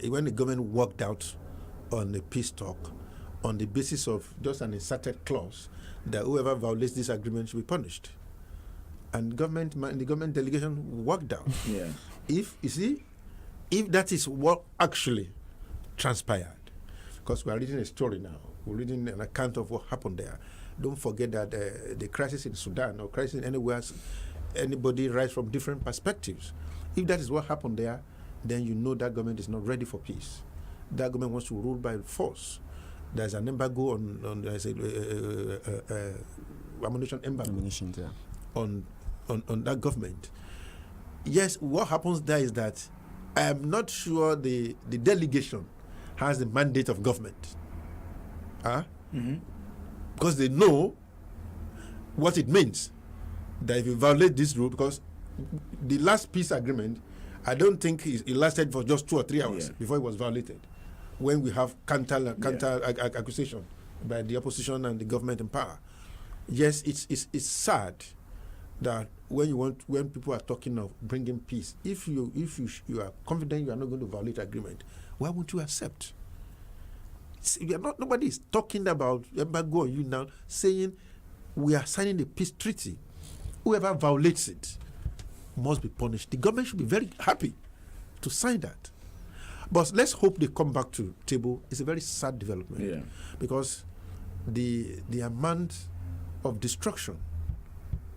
When the government worked out on the peace talk on the basis of just an inserted clause that whoever violates this agreement should be punished, and the government delegation worked out. Yeah. If that is what actually transpired, because we are reading a story now, we're reading an account of what happened there. Don't forget that the crisis in Sudan or crisis anywhere, anybody writes from different perspectives. If that is what happened there, then you know that government is not ready for peace. That government wants to rule by force. There's an embargo on there's a ammunition embargo on that government. Yes, what happens there is that I am not sure the delegation has the mandate of government. Because they know what it means that if you violate this rule, because the last peace agreement, I don't think it lasted for just 2 or 3 hours before it was violated. When we have counter accusation by the opposition and the government in power. Yes, it's sad that when people are talking of bringing peace, if you are confident you are not going to violate agreement, why won't you accept? Nobody is talking about embargo on you now, saying we are signing the peace treaty. Whoever violates it must be punished. The government should be very happy to sign that. But let's hope they come back to table. It's a very sad development because the amount of destruction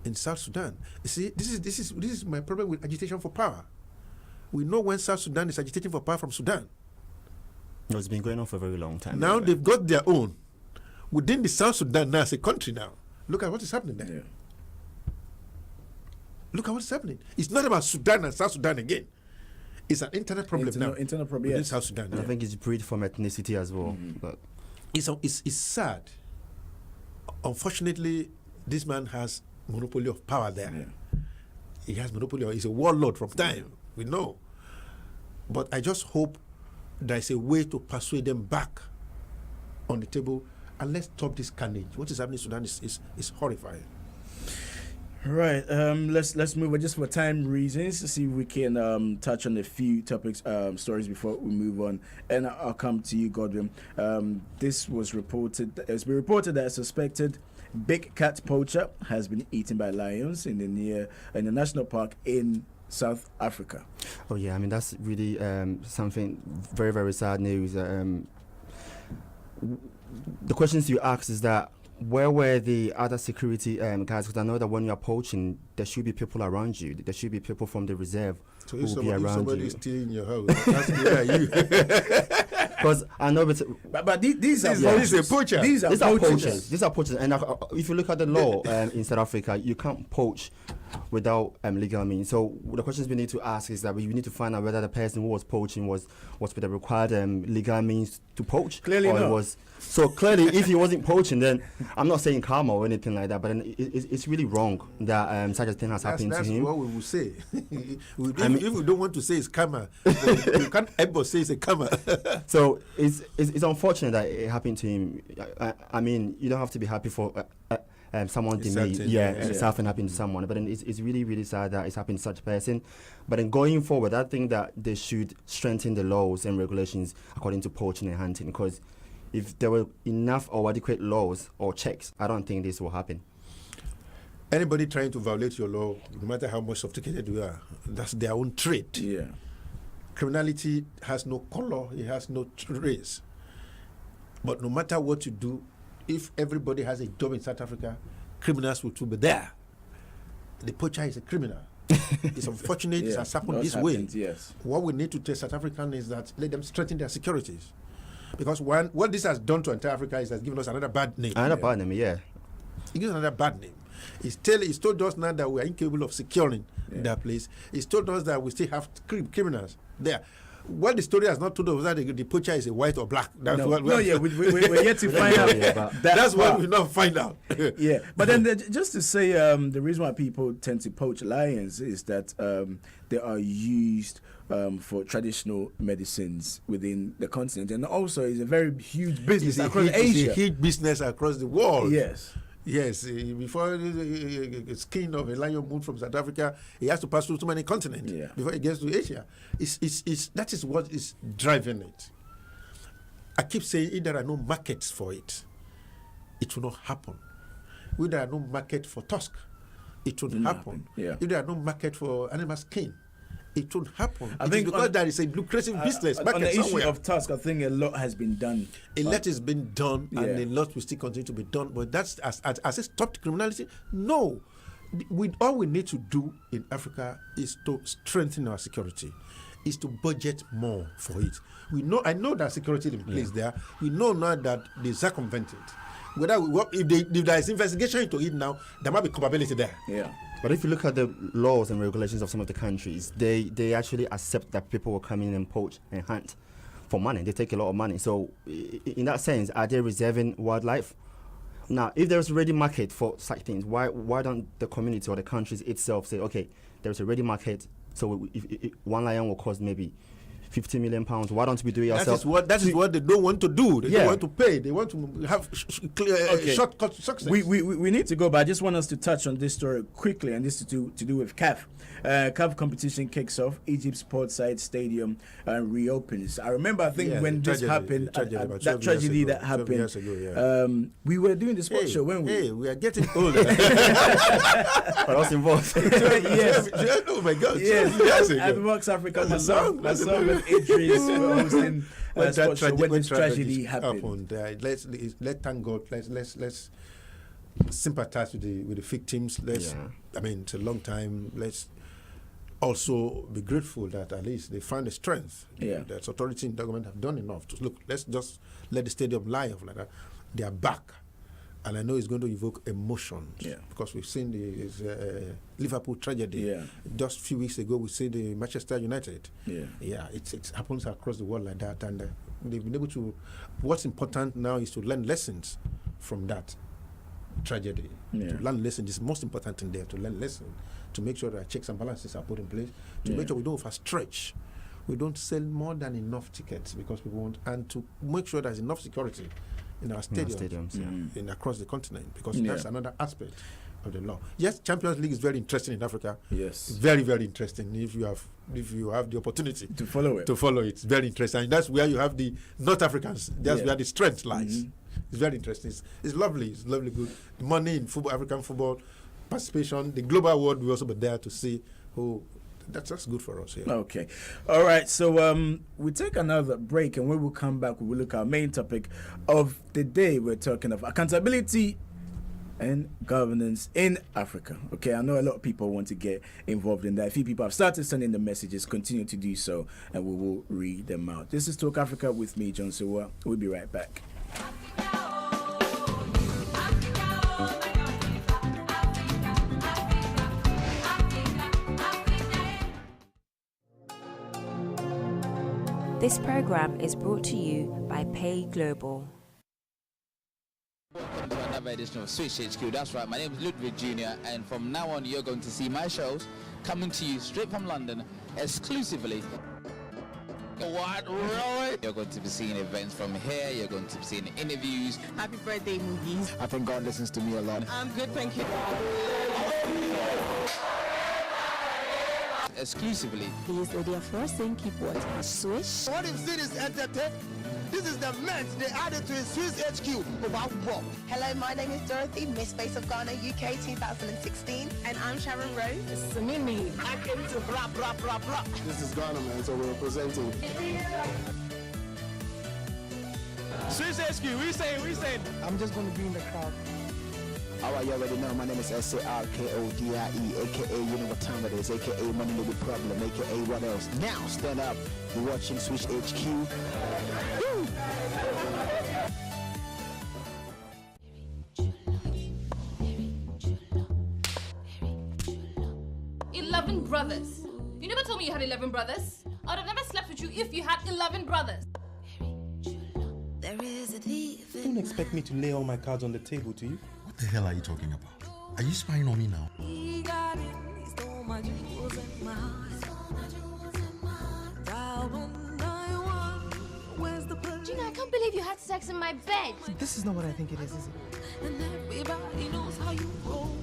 in South Sudan. You see, this is my problem with agitation for power. We know when South Sudan is agitating for power from Sudan. No, it's been going on for a very long time. Now they've got their own. Within the South Sudan now as a country now, look at what is happening there. Look at what's happening. It's not about Sudan and South Sudan again. It's an internal problem now. Internal problem, within South Sudan. And I think it's breed from ethnicity as well. But it's sad. Unfortunately, this man has monopoly of power there. He has monopoly. He's a warlord from time. We know. But I just hope there's a way to persuade them back on the table and let's stop this carnage. What is happening in Sudan is horrifying. Right. Let's move on just for time reasons to see if we can touch on a few topics, stories before we move on. And I'll come to you, Godwin. This was reported. It's been reported that a suspected big cat poacher has been eaten by lions in the national park in South Africa. Oh yeah, I mean that's really something very, very sad news. The questions you ask is that where were the other security guys? Because I know that when you are poaching, there should be people around you. There should be people from the reserve so who will be around you. Somebody is stealing your house, that's where you. Because I know, but these are poachers. These are poachers. These are poachers. And if you look at the law in South Africa, you can't poach without legal means. So the questions we need to ask is that we need to find out whether the person who was poaching was with the required legal means to poach. Clearly or not. It was, so clearly, if he wasn't poaching, then I'm not saying karma or anything like that, but then it's really wrong that such a thing has happened to him. That's what we will say. If we don't want to say it's karma, you can't ever say it's a karma. So it's unfortunate that it happened to him. I mean, you don't have to be happy for someone something happened to someone, but then it's really, really sad that it's happened to such a person. But then going forward, I think that they should strengthen the laws and regulations according to poaching and hunting, because if there were enough or adequate laws or checks, I don't think this will happen. Anybody trying to violate your law, no matter how much sophisticated you are, that's their own trait. Yeah. Criminality has no color, it has no race. But no matter what you do, if everybody has a job in South Africa, criminals will too be there. The poacher is a criminal. It's unfortunate it has happened this way. Yes. What we need to tell South Africans is that let them strengthen their securities. Because what this has done to entire Africa is has given us another bad name. Bad name, yeah. It gives another bad name. It's told us now that we are incapable of securing that place. It's told us that we still have criminals there. What the story has not told us that the poacher is a white or black. That's we're yet to find out. That's what we not find out. Yeah, but then just to say, the reason why people tend to poach lions is that they are used for traditional medicines within the continent, and also it's a very huge business across Asia. It's a huge business across the world. Yes, before the skin of a lion moved from South Africa, he has to pass through too many continents before he gets to Asia. That is what is driving it. I keep saying if there are no markets for it, it will not happen. If there are no market for tusk, it won't happen. If there are no market for animal skin, it won't happen. I think because there is a lucrative business market on the somewhere. issue of tusk, I think a lot has been done. A lot has been done, and a lot will still continue to be done. But that's as it stopped criminality. No, all we need to do in Africa is to strengthen our security, is to budget more for it. I know that security is in place there. We know now that they circumvent it. If there is investigation into it now, there might be culpability there. Yeah. But if you look at the laws and regulations of some of the countries, they actually accept that people will come in and poach and hunt for money. They take a lot of money. So in that sense, are they reserving wildlife? Now, if there's a ready market for such things, why don't the community or the countries itself say, okay, there's a ready market, so if one lion will cost maybe 50 million pounds. Why don't we do it ourselves? That is what they don't want to do. They don't want to pay. They want to have shortcut success. We need to go, but I just want us to touch on this story quickly, and this is to do with CAF. CAF competition kicks off. Egypt Sportside Stadium reopens. I remember, I think when this happened, that tragedy that happened, we were doing the sports show, weren't we? Hey, we are getting older. I was involved. Yes. Oh my God. Yes. At Works Africa, myself with Idris were hosting sports show when this tragedy happened. Let's thank God. Let's sympathize with the victims. I mean, it's a long time. Let's also be grateful that at least they found the strength. That authority and government have done enough to look. Let's just let the stadium live like that. They are back, and I know it's going to evoke emotions because we've seen the Liverpool tragedy. Just a few weeks ago, we see the Manchester United. It happens across the world like that, and they've been able to. What's important now is to learn lessons from that tragedy. To learn lessons is the most important thing there. To learn lessons, to make sure that checks and balances are put in place, to make sure we don't overstretch. We don't sell more than enough tickets because people want, and to make sure there's enough security in our stadiums, in across the continent, because that's another aspect of the law. Yes, Champions League is very interesting in Africa. Yes, very, very interesting. If you have the opportunity to follow it, it's very interesting. And that's where you have the North Africans. That's where the strength lies. It's very interesting. It's lovely. It's lovely. Good money in football, African football, participation. The global world will also be there to see who. That's good for us here. Okay. All right. So we take another break, and when we come back, we will look at our main topic of the day. We're talking of accountability and governance in Africa. Okay, I know a lot of people want to get involved in that. A few people have started sending the messages. Continue to do so, and we will read them out. This is Talk Africa with me, John Sewa. We'll be right back. This program is brought to you by Pay Global. Welcome to another edition of Switch HQ. That's right, my name is Ludwig Jr. and from now on you're going to see my shows coming to you straight from London exclusively. What, Roy? You're going to be seeing events from here, you're going to be seeing interviews. Happy birthday movies. I think God listens to me a lot. I'm good, thank you. Exclusively. Please, lady, first thing, keep watching Swish. What if cities entertain? This is the mess they added to his Swiss HQ. Hello, my name is Dorothy, Miss Face of Ghana UK 2016. And I'm Sharon Rose. It's Mimi. I came to blah, blah, blah, blah. This is Ghana, man, so we're representing. Swiss HQ, we say. I'm just going to be in the crowd. Alright, you already know, my name is SARKODIE, aka you know what time it is, aka Money No Big Problem, aka what else? Now, stand up, you're watching Switch HQ. Woo! 11 brothers. You never told me you had 11 brothers. I would have never slept with you if you had 11 brothers. There is a thief. You don't expect me to lay all my cards on the table, do you? What the hell are you talking about? Are you spying on me now? He got it. He stole my jewels and my heart. Dial 191. Where's the police? Gina, I can't believe you had sex in my bed. This is not what I think it is it? And everybody knows how you roll.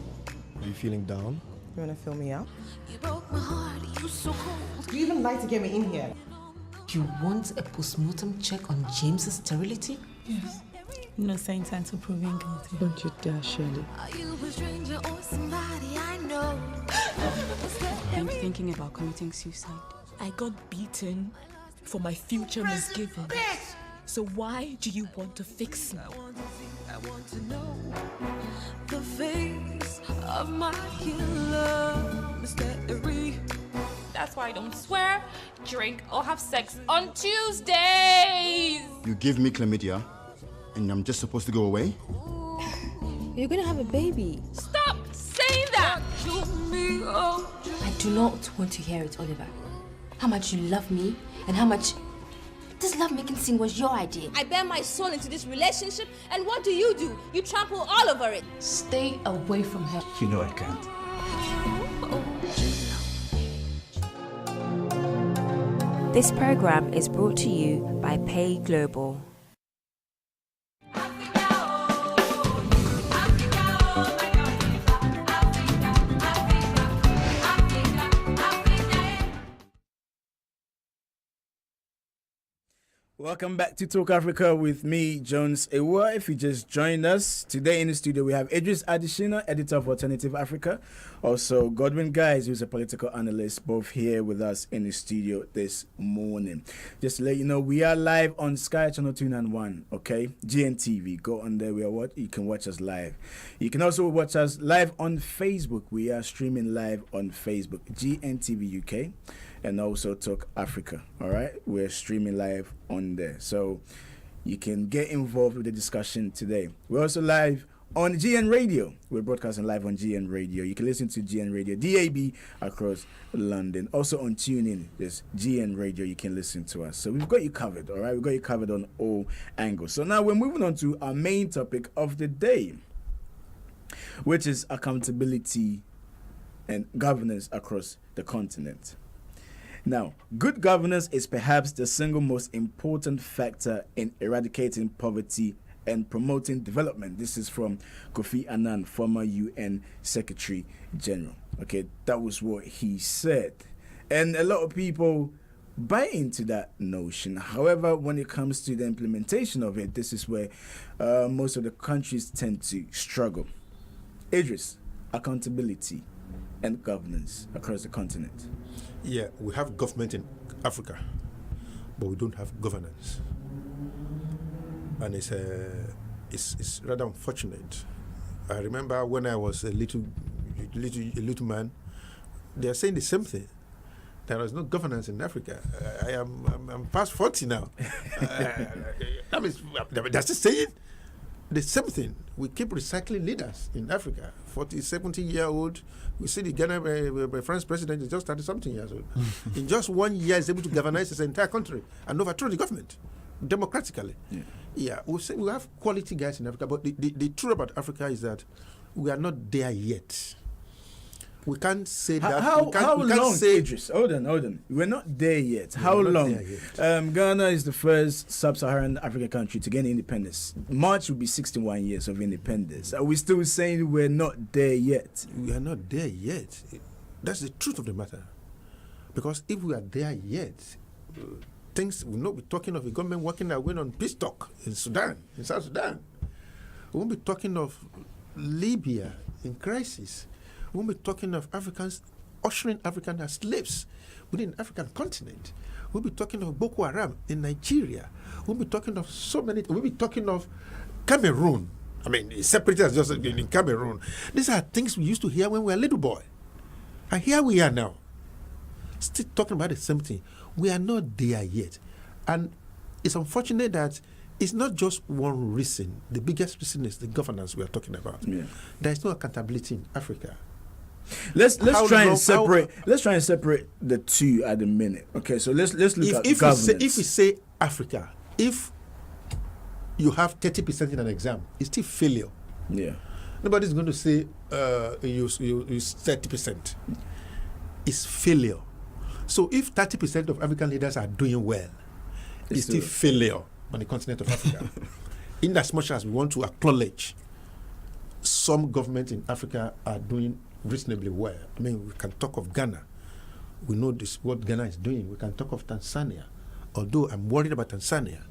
Are you feeling down? You want to fill me out? You broke my heart. You so cold. You even like to get me in here. You want a postmortem check on James's sterility? Yes. Innocent until proven guilty. Don't you dare, Shirley. Are you a stranger or somebody I know? I'm thinking about committing suicide. I got beaten for my future misgiving. So why do you want to fix me? I want to know the face of my killer, mystery. That's why I don't swear, drink, or have sex on Tuesdays. You give me chlamydia, and I'm just supposed to go away? You're gonna have a baby. Stop saying that. I do not want to hear it, Oliver. How much you love me and how much this love-making scene was your idea. I bear my soul into this relationship, and what do? You trample all over it. Stay away from her. You know I can't. This program is brought to you by Pay Global. Welcome back to Talk Africa with me, Jones Ewa. If you just joined us, today in the studio we have Idris Adishina, editor of Alternative Africa. Also, Godwin Guys, who's a political analyst, both here with us in the studio this morning. Just to let you know, we are live on Sky Channel 291, okay? GNTV. Go on there. We are what? You can watch us live. You can also watch us live on Facebook. We are streaming live on Facebook, GNTV UK. And also Talk Africa, all right? We're streaming live on there. So you can get involved with the discussion today. We're also live on GN Radio. We're broadcasting live on GN Radio. You can listen to GN Radio, DAB, across London. Also on TuneIn, there's GN Radio. You can listen to us. So we've got you covered, all right? We've got you covered on all angles. So now we're moving on to our main topic of the day, which is accountability and governance across the continent. Now, good governance is perhaps the single most important factor in eradicating poverty and promoting development. This is from Kofi Annan, former UN Secretary General. Okay, that was what he said. And a lot of people buy into that notion. However, when it comes to the implementation of it, this is where most of the countries tend to struggle. Idris, accountability and governance across the continent. Yeah, we have government in Africa, but we don't have governance, and it's rather unfortunate. I remember when I was a little man, they are saying the same thing. There is no governance in Africa. I'm past 40 now. That means they're still saying The same thing. We keep recycling leaders in Africa. 40, 70-year-old. We see the Ghana French president is just 30-something years old. In just 1 year, he's able to galvanize his entire country and overthrow the government democratically. Yeah, we have quality guys in Africa, but the truth about Africa is that we are not there yet. We can't say that. How long, say Idris? Hold on. We're not there yet. How long? Ghana is the first sub-Saharan African country to gain independence. March will be 61 years of independence. Are we still saying we're not there yet? We are not there yet. That's the truth of the matter. Because if we are there yet, things will not be talking of a government working their way on peace talk in Sudan, in South Sudan. We won't be talking of Libya in crisis. We won't be talking of Africans ushering Africans as slaves within the African continent. We'll be talking of Boko Haram in Nigeria. We'll be talking of so many. We'll be talking of Cameroon. I mean, separatists just in Cameroon. These are things we used to hear when we were a little boy. And here we are now, still talking about the same thing. We are not there yet. And it's unfortunate that it's not just one reason. The biggest reason is the governance we are talking about. Yeah. There is no accountability in Africa. Let's try and separate the two at the minute. Okay, so let's look at governance. If we say Africa, if you have 30% in an exam, it's still failure. Yeah. Nobody's going to say you 30%. It's failure. So if 30% of African leaders are doing well, it's still failure on the continent of Africa. In as much as we want to acknowledge some governments in Africa are doing reasonably well. I mean, we can talk of Ghana. We know this what Ghana is doing. We can talk of Tanzania. Although I'm worried about Tanzania.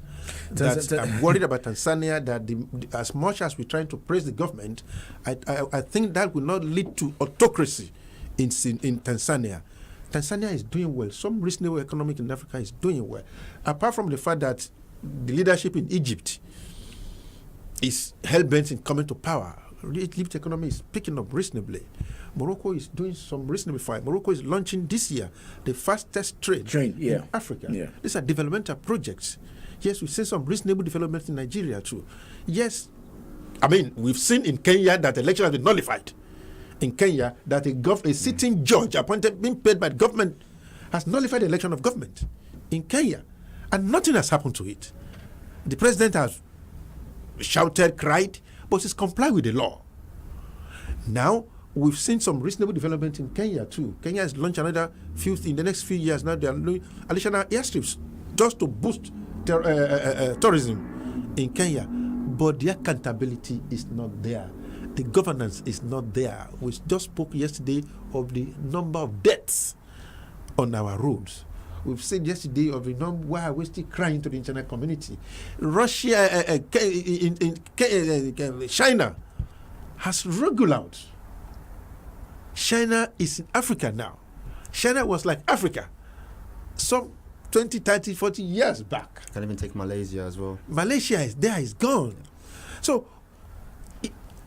I'm worried about Tanzania that as much as we're trying to praise the government, I think that will not lead to autocracy in Tanzania. Tanzania is doing well. Some reasonable economic in Africa is doing well. Apart from the fact that the leadership in Egypt is hell-bent in coming to power. Egypt's economy is picking up reasonably. Morocco is doing some reasonably fine. Morocco is launching this year the fastest trade in Africa. Yeah. These are developmental projects. Yes, we see some reasonable development in Nigeria too. Yes, I mean, we've seen in Kenya that the election has been nullified. In Kenya, that a sitting judge appointed, being paid by the government, has nullified the election of government in Kenya. And nothing has happened to it. The president has shouted, cried, but he's complied with the law. Now, we've seen some reasonable development in Kenya too. Kenya has launched another in the next few years now. They are doing additional airstrips just to boost tourism in Kenya. But the accountability is not there. The governance is not there. We just spoke yesterday of the number of deaths on our roads. We've seen yesterday of the number why we're still crying to the international community. Russia, China has rolled out. China is in Africa now. China was like Africa some 20, 30, 40 years back. Can't even take Malaysia as well. Malaysia is there, is gone. So,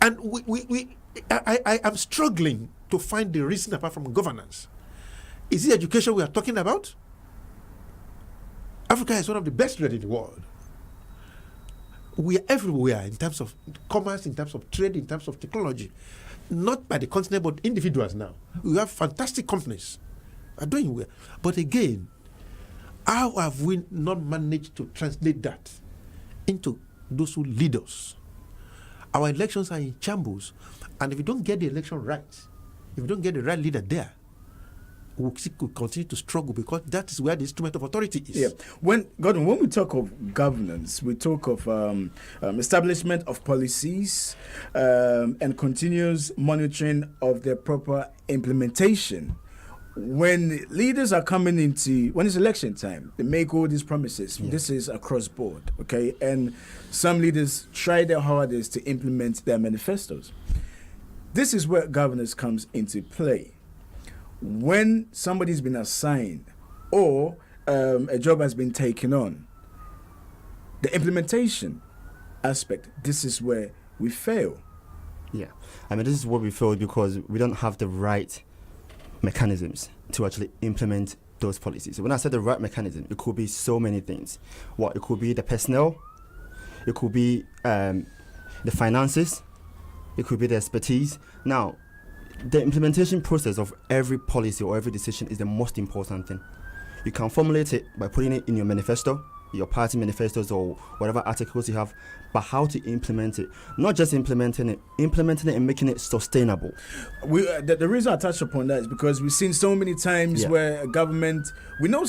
and I am struggling to find the reason apart from governance. Is it education we are talking about? Africa is one of the best read in the world. We are everywhere in terms of commerce, in terms of trade, in terms of technology. Not by the continent, but individuals now. We have fantastic companies are doing well. But again, how have we not managed to translate that into those who lead us? Our elections are in shambles. And if you don't get the election right, if you don't get the right leader there, we could continue to struggle because that is where the instrument of authority is. Yeah. When we talk of governance, we talk of establishment of policies and continuous monitoring of their proper implementation. When leaders are coming when it's election time, they make all these promises. Yeah. This is across board, okay? And some leaders try their hardest to implement their manifestos. This is where governance comes into play. When somebody's been assigned or a job has been taken on, the implementation aspect, this is where we fail. Yeah. I mean, this is where we fail because we don't have the right mechanisms to actually implement those policies. So when I said the right mechanism, it could be so many things. It could be the personnel, it could be the finances, it could be the expertise. Now, the implementation process of every policy or every decision is the most important thing. You can formulate it by putting it in your manifesto, your party manifestos or whatever articles you have, but how to implement it. Not just implementing it and making it sustainable. The reason I touched upon that is because we've seen so many times where a government, we know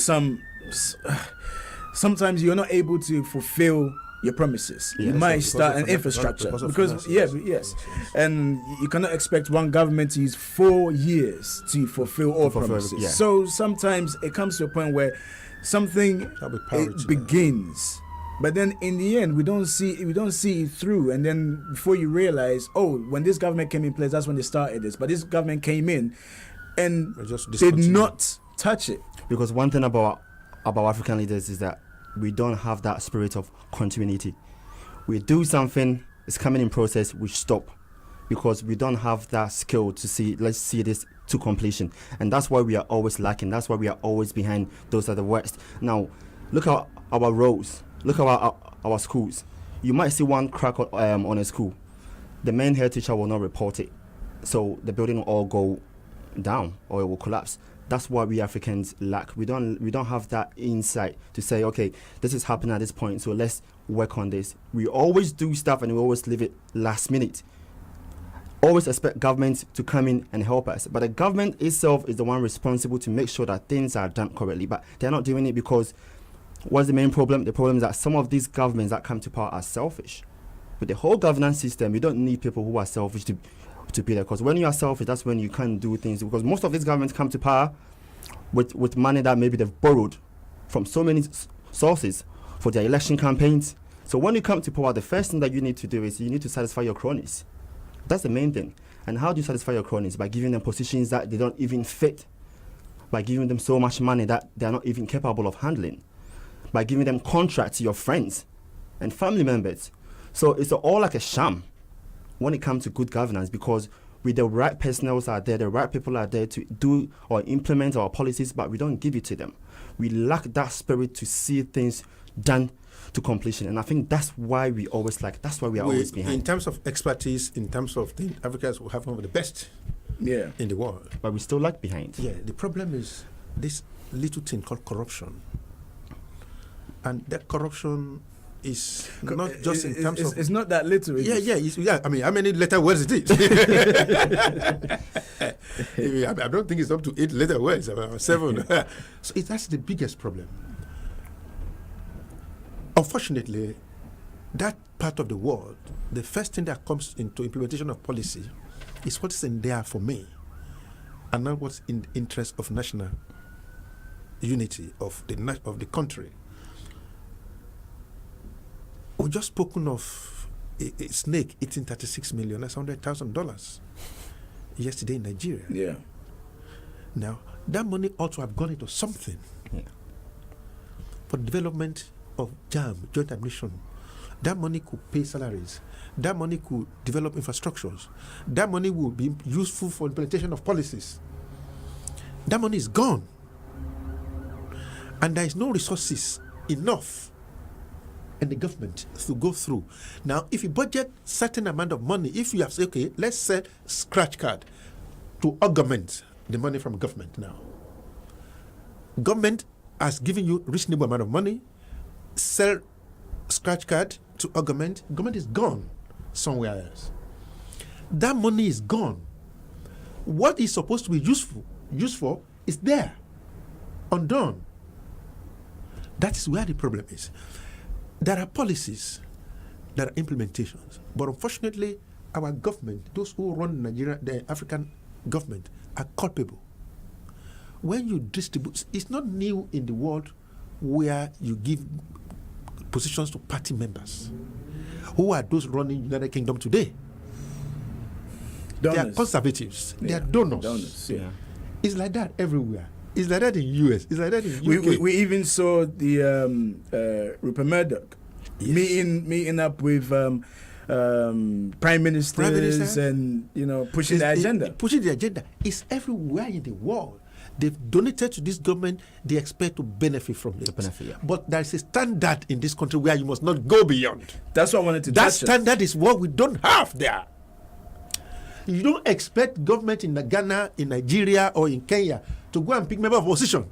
sometimes you're not able to fulfill your promises. You might start an infrastructure and you cannot expect one government to use 4 years to fulfill all promises. So sometimes it comes to a point where something begins, but then in the end we don't see it through, and then before you realize, when this government came in place, that's when they started this, but this government came in and did not touch it. Because one thing about African leaders is that we don't have that spirit of continuity. We do something, it's coming in process, we stop, because we don't have that skill to see, let's see this to completion. And that's why we are always lacking. That's why we are always behind those at the West. Now, look at our roads. Look at our schools. You might see one crack on a school. The main head teacher will not report it. So the building will all go down or it will collapse. That's why we Africans lack. We don't have that insight to say, okay, this is happening at this point, so let's work on this. We always do stuff and we always leave it last minute. Always expect government to come in and help us. But the government itself is the one responsible to make sure that things are done correctly. But they're not doing it because what's the main problem? The problem is that some of these governments that come to power are selfish. With the whole governance system, you don't need people who are selfish to be there. Because when you are selfish, that's when you can't do things. Because most of these governments come to power with money that maybe they've borrowed from so many sources for their election campaigns. So when you come to power, the first thing that you need to do is you need to satisfy your cronies. That's the main thing. And how do you satisfy your cronies? By giving them positions that they don't even fit. By giving them so much money that they're not even capable of handling. By giving them contracts to your friends and family members. So it's all like a sham when it comes to good governance, because with the right personnel are there, the right people are there to do or implement our policies, but we don't give it to them. We lack that spirit to see things done to completion, and I think that's why we always that's why we are always behind. In terms of expertise, in terms of things, Africans will have one of the best in the world. But we still lag behind. Yeah, the problem is this little thing called corruption. And that corruption is not just in terms of... It's not that little. Yeah. I mean, how many letter words it is? I don't think it's up to 8 letter words, about 7. So that's the biggest problem. Unfortunately, that part of the world, the first thing that comes into implementation of policy is what's in there for me, and not what's in the interest of national unity of the country. We've just spoken of a snake eating $36 million. That's $100,000 yesterday in Nigeria. Yeah. Now, that money ought to have gone into something for the development of JAM, joint admission. That money could pay salaries. That money could develop infrastructures. That money will be useful for implementation of policies. That money is gone. And there is no resources enough in the government to go through. Now, if you budget certain amount of money, if you have said, okay, let's sell scratch card to augment the money from government now. Government has given you reasonable amount of money, sell scratch card to augment, government is gone somewhere else. That money is gone. What is supposed to be useful is there, undone. That is where the problem is. There are policies, there are implementations, but unfortunately, our government, those who run Nigeria, the African government, are culpable. When you distribute, it's not new in the world where you give positions to party members. Who are those running United Kingdom today? Donors. They are conservatives. They are donors. It's like that everywhere. It's like that in US. It's like that in UK. We even saw the Rupert Murdoch meeting up with prime ministers and pushing the agenda. Pushing the agenda. It's everywhere in the world. They've donated to this government. They expect to benefit from it. But there is a standard in this country where you must not go beyond. That's what I wanted to That touch on. standard is what we don't have there. You don't expect government in Ghana, in Nigeria, or in Kenya to go and pick member of opposition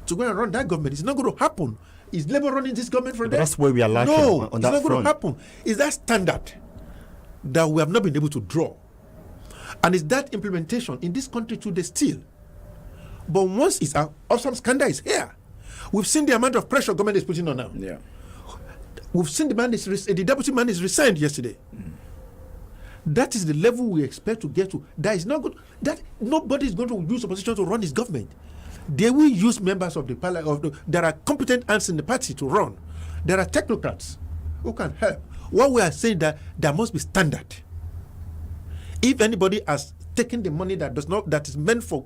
to go and run that government. It's not going to happen. Is Labour running this government from there? That's where we are lacking No, on that it's not going front. to happen. It's that standard that we have not been able to draw. And it's that implementation in this country to the still. But once it's out, some scandal is here. We've seen the amount of pressure government is putting on now. Yeah. We've seen the deputy man is resigned yesterday. That is the level we expect to get to. That is not good. That nobody is going to use opposition to run his government. They will use members of the parliament. There are competent hands in the party to run. There are technocrats who can help. What we are saying that there must be standard. If anybody has taken the money that is meant for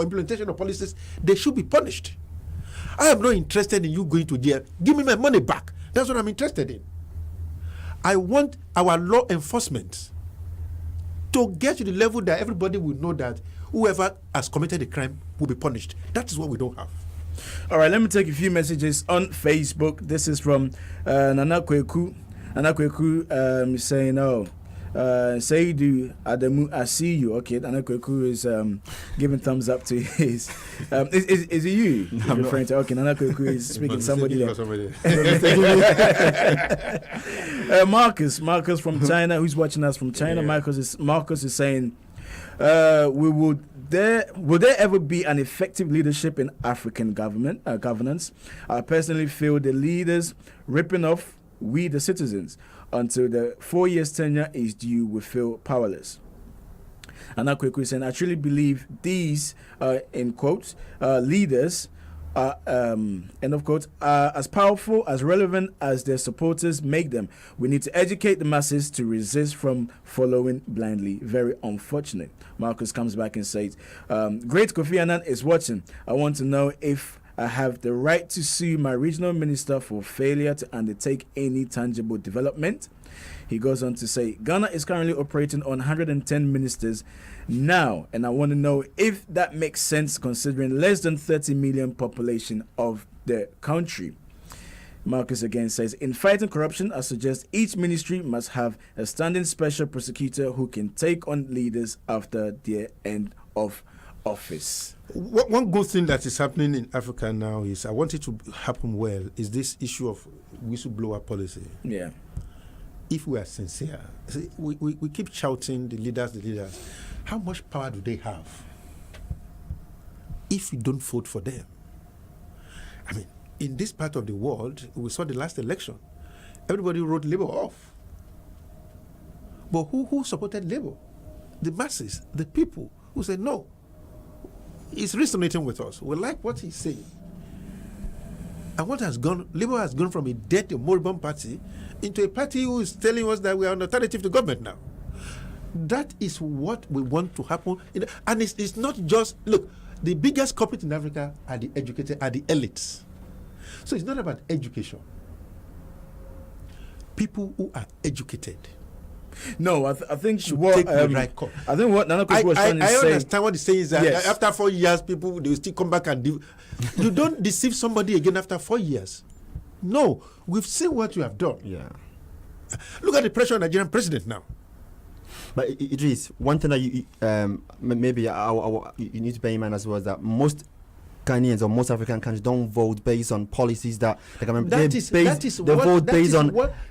implementation of policies, they should be punished. I am not interested in you going to jail. Give me my money back. That's what I'm interested in. I want our law enforcement to get to the level that everybody will know that whoever has committed a crime will be punished. That is what we don't have. All right, let me take a few messages on Facebook. This is from Nana Kweku. Nana Kweku saying, Saidu Adamu, I see you. Okay, Nana Kweku is giving thumbs up to his. Is it you? No, I'm referring to? Okay, Nana Kweku is speaking to somebody there. Marcus from China, who's watching us from China. Yeah. Marcus is saying, will there ever be an effective leadership in African governance? I personally feel the leaders ripping off we the citizens until the 4 years tenure is due. We feel powerless. And that quickly saying, I truly believe these in quotes leaders are end of quote are as powerful, as relevant as their supporters make them. We need to educate the masses to resist from following blindly. Very unfortunate. Marcus comes back and says, great Kofi Annan is watching. I want to know if I have the right to sue my regional minister for failure to undertake any tangible development. He goes on to say, Ghana is currently operating on 110 ministers now, and I want to know if that makes sense considering less than 30 million population of the country. Marcus again says, in fighting corruption, I suggest each ministry must have a standing special prosecutor who can take on leaders after their end of office. One good thing that is happening in Africa now is, I want it to happen well, is this issue of whistleblower policy. Yeah. If we are sincere, see, we keep shouting the leaders. How much power do they have if we don't vote for them? I mean, in this part of the world, we saw the last election. Everybody wrote Labour off. But who supported Labour? The masses, the people who said, no, he's resonating with us. We like what he's saying. And what has gone, Labour has gone from a dead, moribund party into a party who is telling us that we are an alternative to government now. That is what we want to happen. And it's not just, look, the biggest culprit in Africa are the educated, are the elites. So it's not about education. People who are educated. No, I think should what take the right call. I think what Nana Kweku was trying to say. I understand what he's saying is that yes. After 4 years, people they will still come back and you don't deceive somebody again after 4 years. No, we've seen what you have done. Yeah. Look at the pressure on the Nigerian president now. But Idris, one thing that you maybe you need to bear in mind as well is that most Ghanaians or most African countries don't vote based on policies that the government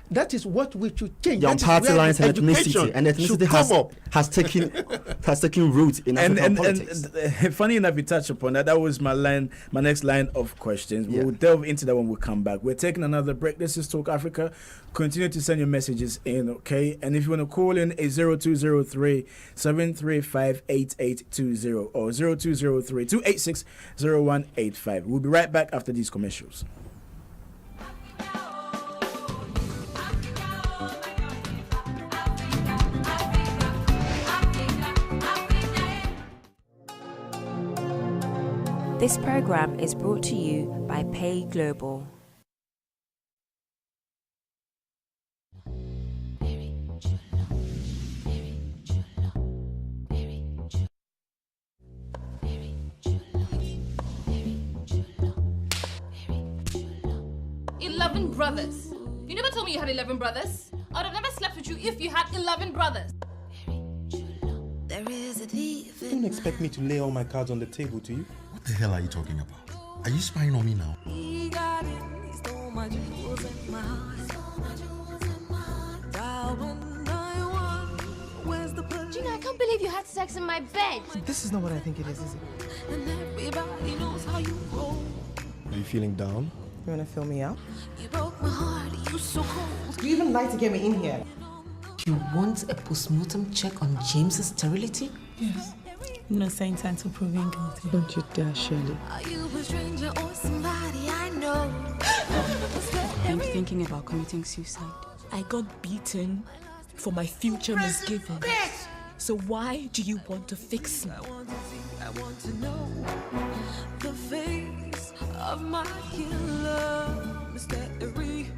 that is what we should change. On party lines and ethnicity, and ethnicity has taken root in African politics. And funny enough, you touched upon that. That was my next line of questions. We'll delve into that when we come back. We're taking another break. This is Talk Africa. Continue to send your messages in, okay? And if you want to call in, it's 0203-735-8820 or 0203-286-0185. We'll be right back after these commercials. This program is brought to you by Pay Global. 11 brothers. You never told me you had 11 brothers. I would have never slept with you if you had 11 brothers. There is a thief. Don't expect me to lay all my cards on the table to you. What the hell are you talking about? Are you spying on me now? He got it. He stole my jewels and my heart. Dial 191. Where's the police? Gina, I can't believe you had sex in my bed. This is not what I think it is it? And everybody knows how you roll. Are you feeling down? You wanna fill me up? You broke my heart. You so cold. You even lied to get me in here. You want a postmortem check on James's sterility? Yes. Innocent until proven guilty. Don't you dare, Shirley. Are you a stranger or somebody I know? I'm thinking about committing suicide. I got beaten for my future misgivings. So why do you want to fix me? I want to know the face of my killer, mystery.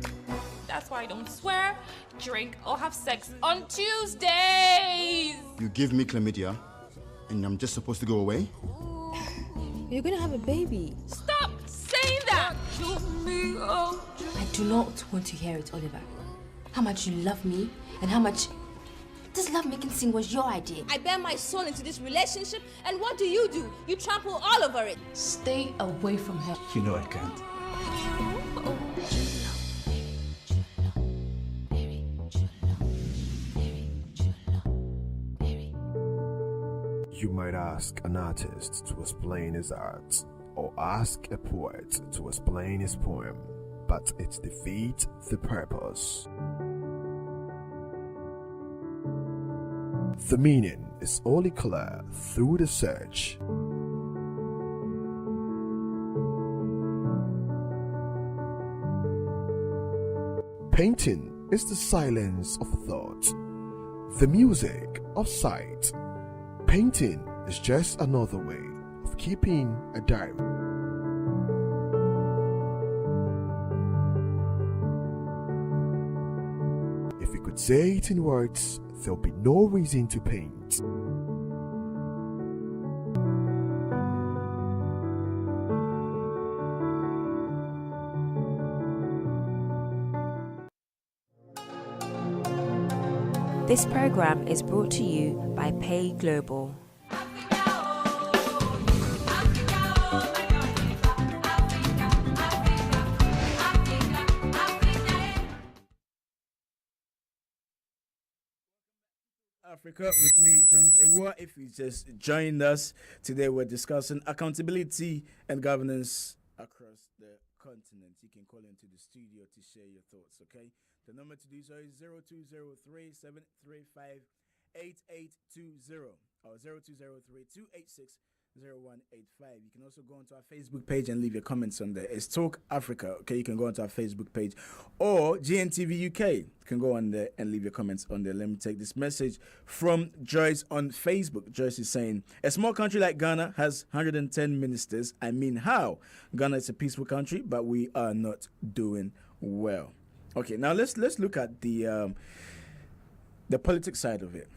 That's why I don't swear, drink, or have sex on Tuesdays. You give me chlamydia, and I'm just supposed to go away? You're gonna have a baby. Stop saying that. I do not want to hear it, Oliver. How much you love me and how much this love-making scene was your idea. I bear my soul into this relationship, and what do? You trample all over it. Stay away from her. You know I can't. You might ask an artist to explain his art, or ask a poet to explain his poem, but it defeats the purpose. The meaning is only clear through the search. Painting is the silence of thought, the music of sight. Painting is just another way of keeping a diary. If we could say it in words, there'll be no reason to paint. This program is brought to you by Pay Global. Africa with me, Jones Ewa. If you just joined us today, we're discussing accountability and governance across the continent. You can call into the studio to share your thoughts, okay? The number to do so is 0203-735-8820 or 0203-286-0185. You can also go onto our Facebook page and leave your comments on there. It's Talk Africa, okay? You can go onto our Facebook page or GNTV UK. You can go on there and leave your comments on there. Let me take this message from Joyce on Facebook. Joyce is saying, a small country like Ghana has 110 ministers. I mean, how? Ghana is a peaceful country, but we are not doing well. Okay, now let's look at the politics side of it.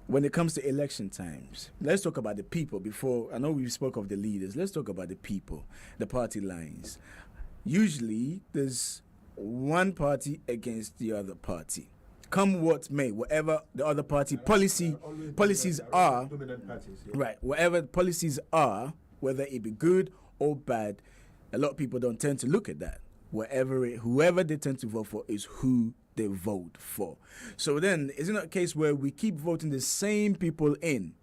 When it comes to election times, let's talk about the people before. I know we spoke of the leaders. Let's talk about the people, the party lines. Usually, there's one party against the other party. Come what may, whatever the other party policies are, right, whatever the policies are, whether it be good or bad, a lot of people don't tend to look at that. Whoever they tend to vote for is who they vote for. So then, is it not a case where we keep voting the same people in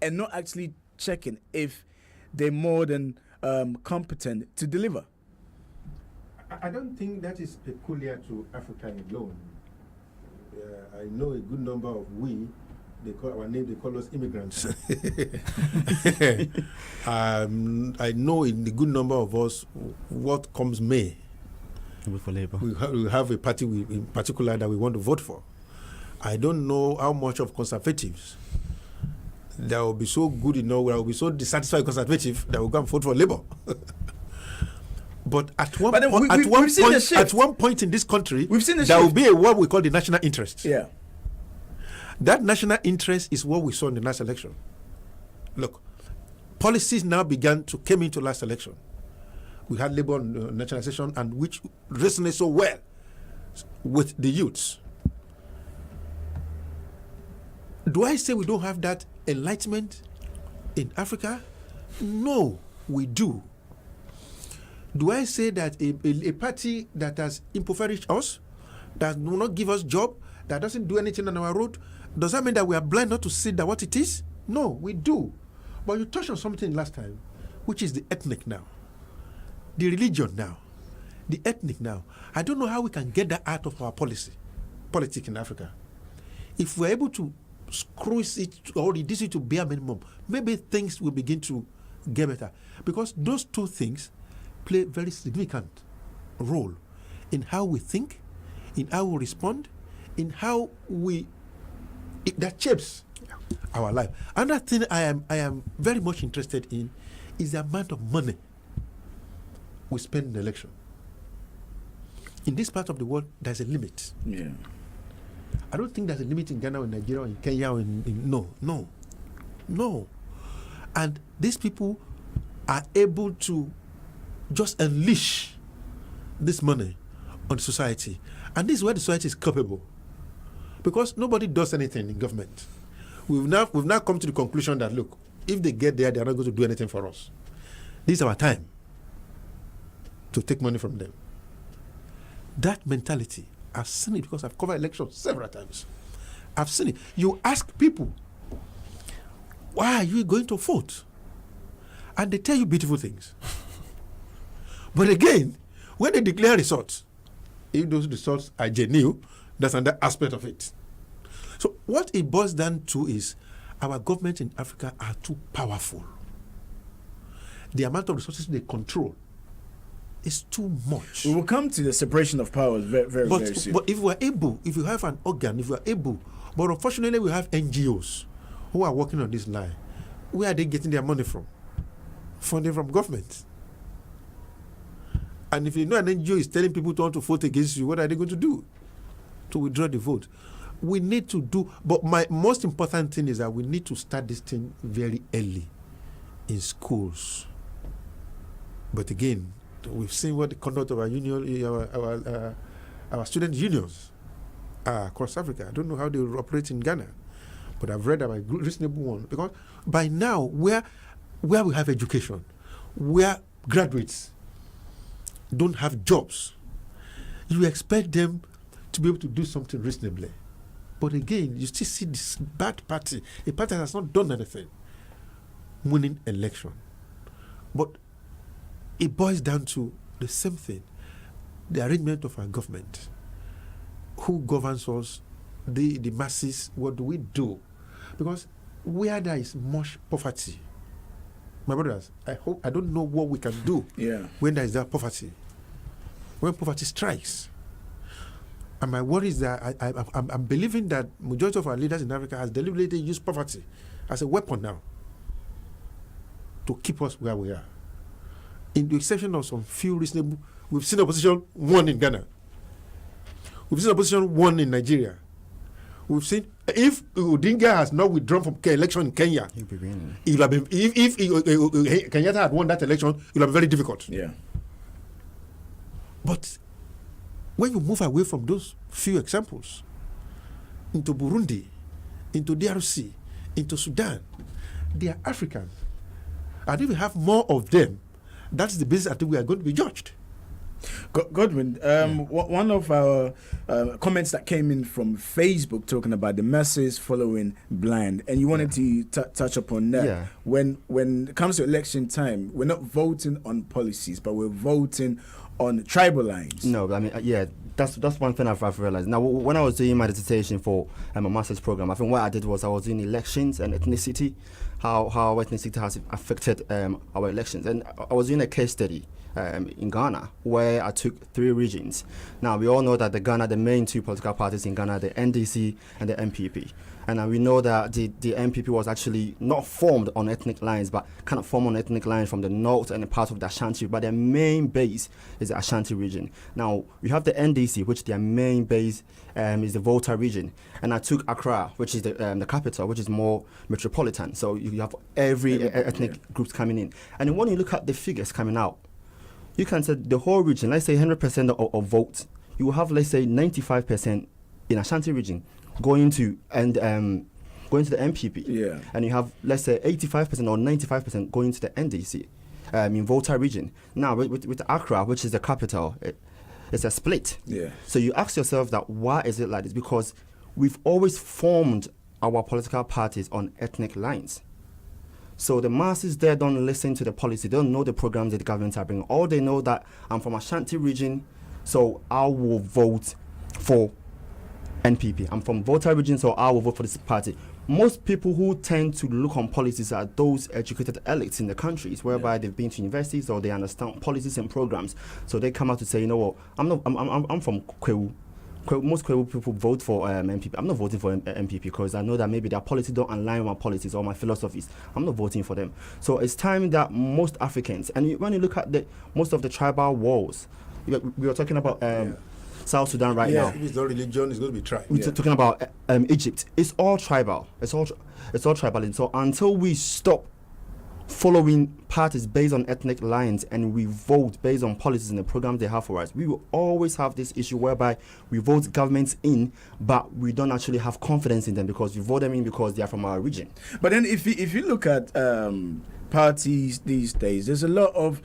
and not actually checking if they're more than competent to deliver? I don't think that is peculiar to Africa alone. I know a good number of they call us immigrants. I know in a good number of us, what comes may, for Labour. We have a party in particular that we want to vote for. I don't know how much of conservatives that will be so good enough, that will be so dissatisfied conservative that will come vote for Labour. But at one point in this country, there will be what we call the national interest. Yeah. That national interest is what we saw in the last election. Look, policies now came into last election. we had labor nationalization, and which resonates so well with the youths. Do I say we don't have that enlightenment in Africa? No, we do. Do I say that a party that has impoverished us, that will not give us job, that doesn't do anything on our road, does that mean that we are blind not to see that what it is? No, we do. But you touched on something last time, which is the ethnic now, the religion now, the ethnic now. I don't know how we can get that out of our politics in Africa. If we're able to squeeze it or reduce it to bare minimum, maybe things will begin to get better. Because those two things play a very significant role in how we think, in how we respond, in how that shapes our life. Another thing I am very much interested in is the amount of money we spend in the election. In this part of the world, there's a limit. Yeah. I don't think there's a limit in Ghana or in Nigeria or in Kenya or no. And these people are able to just unleash this money on society. And this is where the society is culpable. Because nobody does anything in government. We've now come to the conclusion that, look, if they get there, they're not going to do anything for us. This is our time to take money from them. That mentality, I've seen it because I've covered elections several times. I've seen it. You ask people, why are you going to vote? And they tell you beautiful things. But again, when they declare results, if those results are genuine, that's another aspect of it. So what it boils down to is our government in Africa are too powerful. The amount of resources they control is too much. We will come to the separation of powers very soon. But if we're able, if you have an organ, if we're able, but unfortunately we have NGOs who are working on this line. Where are they getting their money from? Funding from government. And if you know an NGO is telling people to want to vote against you, what are they going to do? To withdraw the vote. We need to do, but my most important thing is that we need to start this thing very early in schools. But again, we've seen what the conduct of our union, our student unions are across Africa. I don't know how they operate in Ghana, but I've read about a reasonable one. Because by now, where we have education, where graduates don't have jobs, you expect them to be able to do something reasonably. But again, you still see this bad party, a party that has not done anything, winning election. But it boils down to the same thing, the arrangement of our government. Who governs us, the masses, what do we do? Because where there is much poverty, my brothers, I don't know what we can do when there is that poverty. When poverty strikes. And my worry is that I'm believing that majority of our leaders in Africa has deliberately used poverty as a weapon now to keep us where we are. In the exception of some few reasonable, we've seen opposition won in Ghana. We've seen opposition won in Nigeria. We've seen, if Odinga has not withdrawn from election in Kenya, he'll be winning. If Kenyatta had won that election, it would have been very difficult. Yeah. But when you move away from those few examples into Burundi, into DRC, into Sudan, they are Africans. And if we have more of them, that's the basis I think we are going to be judged. Godwin, one of our comments that came in from Facebook talking about the masses following blind, and you wanted to touch upon that. Yeah. When it comes to election time, we're not voting on policies, but we're voting on tribal lines. No, I mean, that's one thing I've realized. Now, when I was doing my dissertation for my master's program, I think what I did was I was doing elections and ethnicity, how ethnicity has affected our elections, and I was doing a case study in Ghana, where I took 3 regions. Now, we all know that the main 2 political parties in Ghana, the NDC and the MPP. And we know that the MPP was actually not formed on ethnic lines, but kind of formed on ethnic lines from the north and a part of the Ashanti, but their main base is the Ashanti region. Now, we have the NDC, which their main base is the Volta region. And I took Accra, which is the capital, which is more metropolitan. So you have every ethnic groups coming in. And when you look at the figures coming out, you can say the whole region, let's say 100% of votes, you will have, let's say, 95% in Ashanti region going to the MPP. Yeah. And you have, let's say, 85% or 95% going to the NDC in Volta region. Now, with Accra, which is the capital, it's a split. Yeah. So you ask yourself that why is it like this? Because we've always formed our political parties on ethnic lines. So the masses there don't listen to the policy, they don't know the programs that the governments are bringing. All they know that I'm from Ashanti region, so I will vote for NPP. I'm from Volta region, so I will vote for this party. Most people who tend to look on policies are those educated elites in the countries, whereby they've been to universities or they understand policies and programs. So they come out to say, you know what, I'm from Kwewu. Most Kwewu people vote for MPP. I'm not voting for MPP because I know that maybe their policies don't align with my policies or my philosophies. I'm not voting for them. So it's time that most Africans, and when you look at most of the tribal wars, we were talking about South Sudan now. If it's not religion, it's going to be tribe. We're talking about Egypt. It's all tribal. It's all tribal. And so until we stop following parties based on ethnic lines and we vote based on policies and the programs they have for us, we will always have this issue whereby we vote governments in, but we don't actually have confidence in them because we vote them in because they are from our region. But then if you look at parties these days, there's a lot of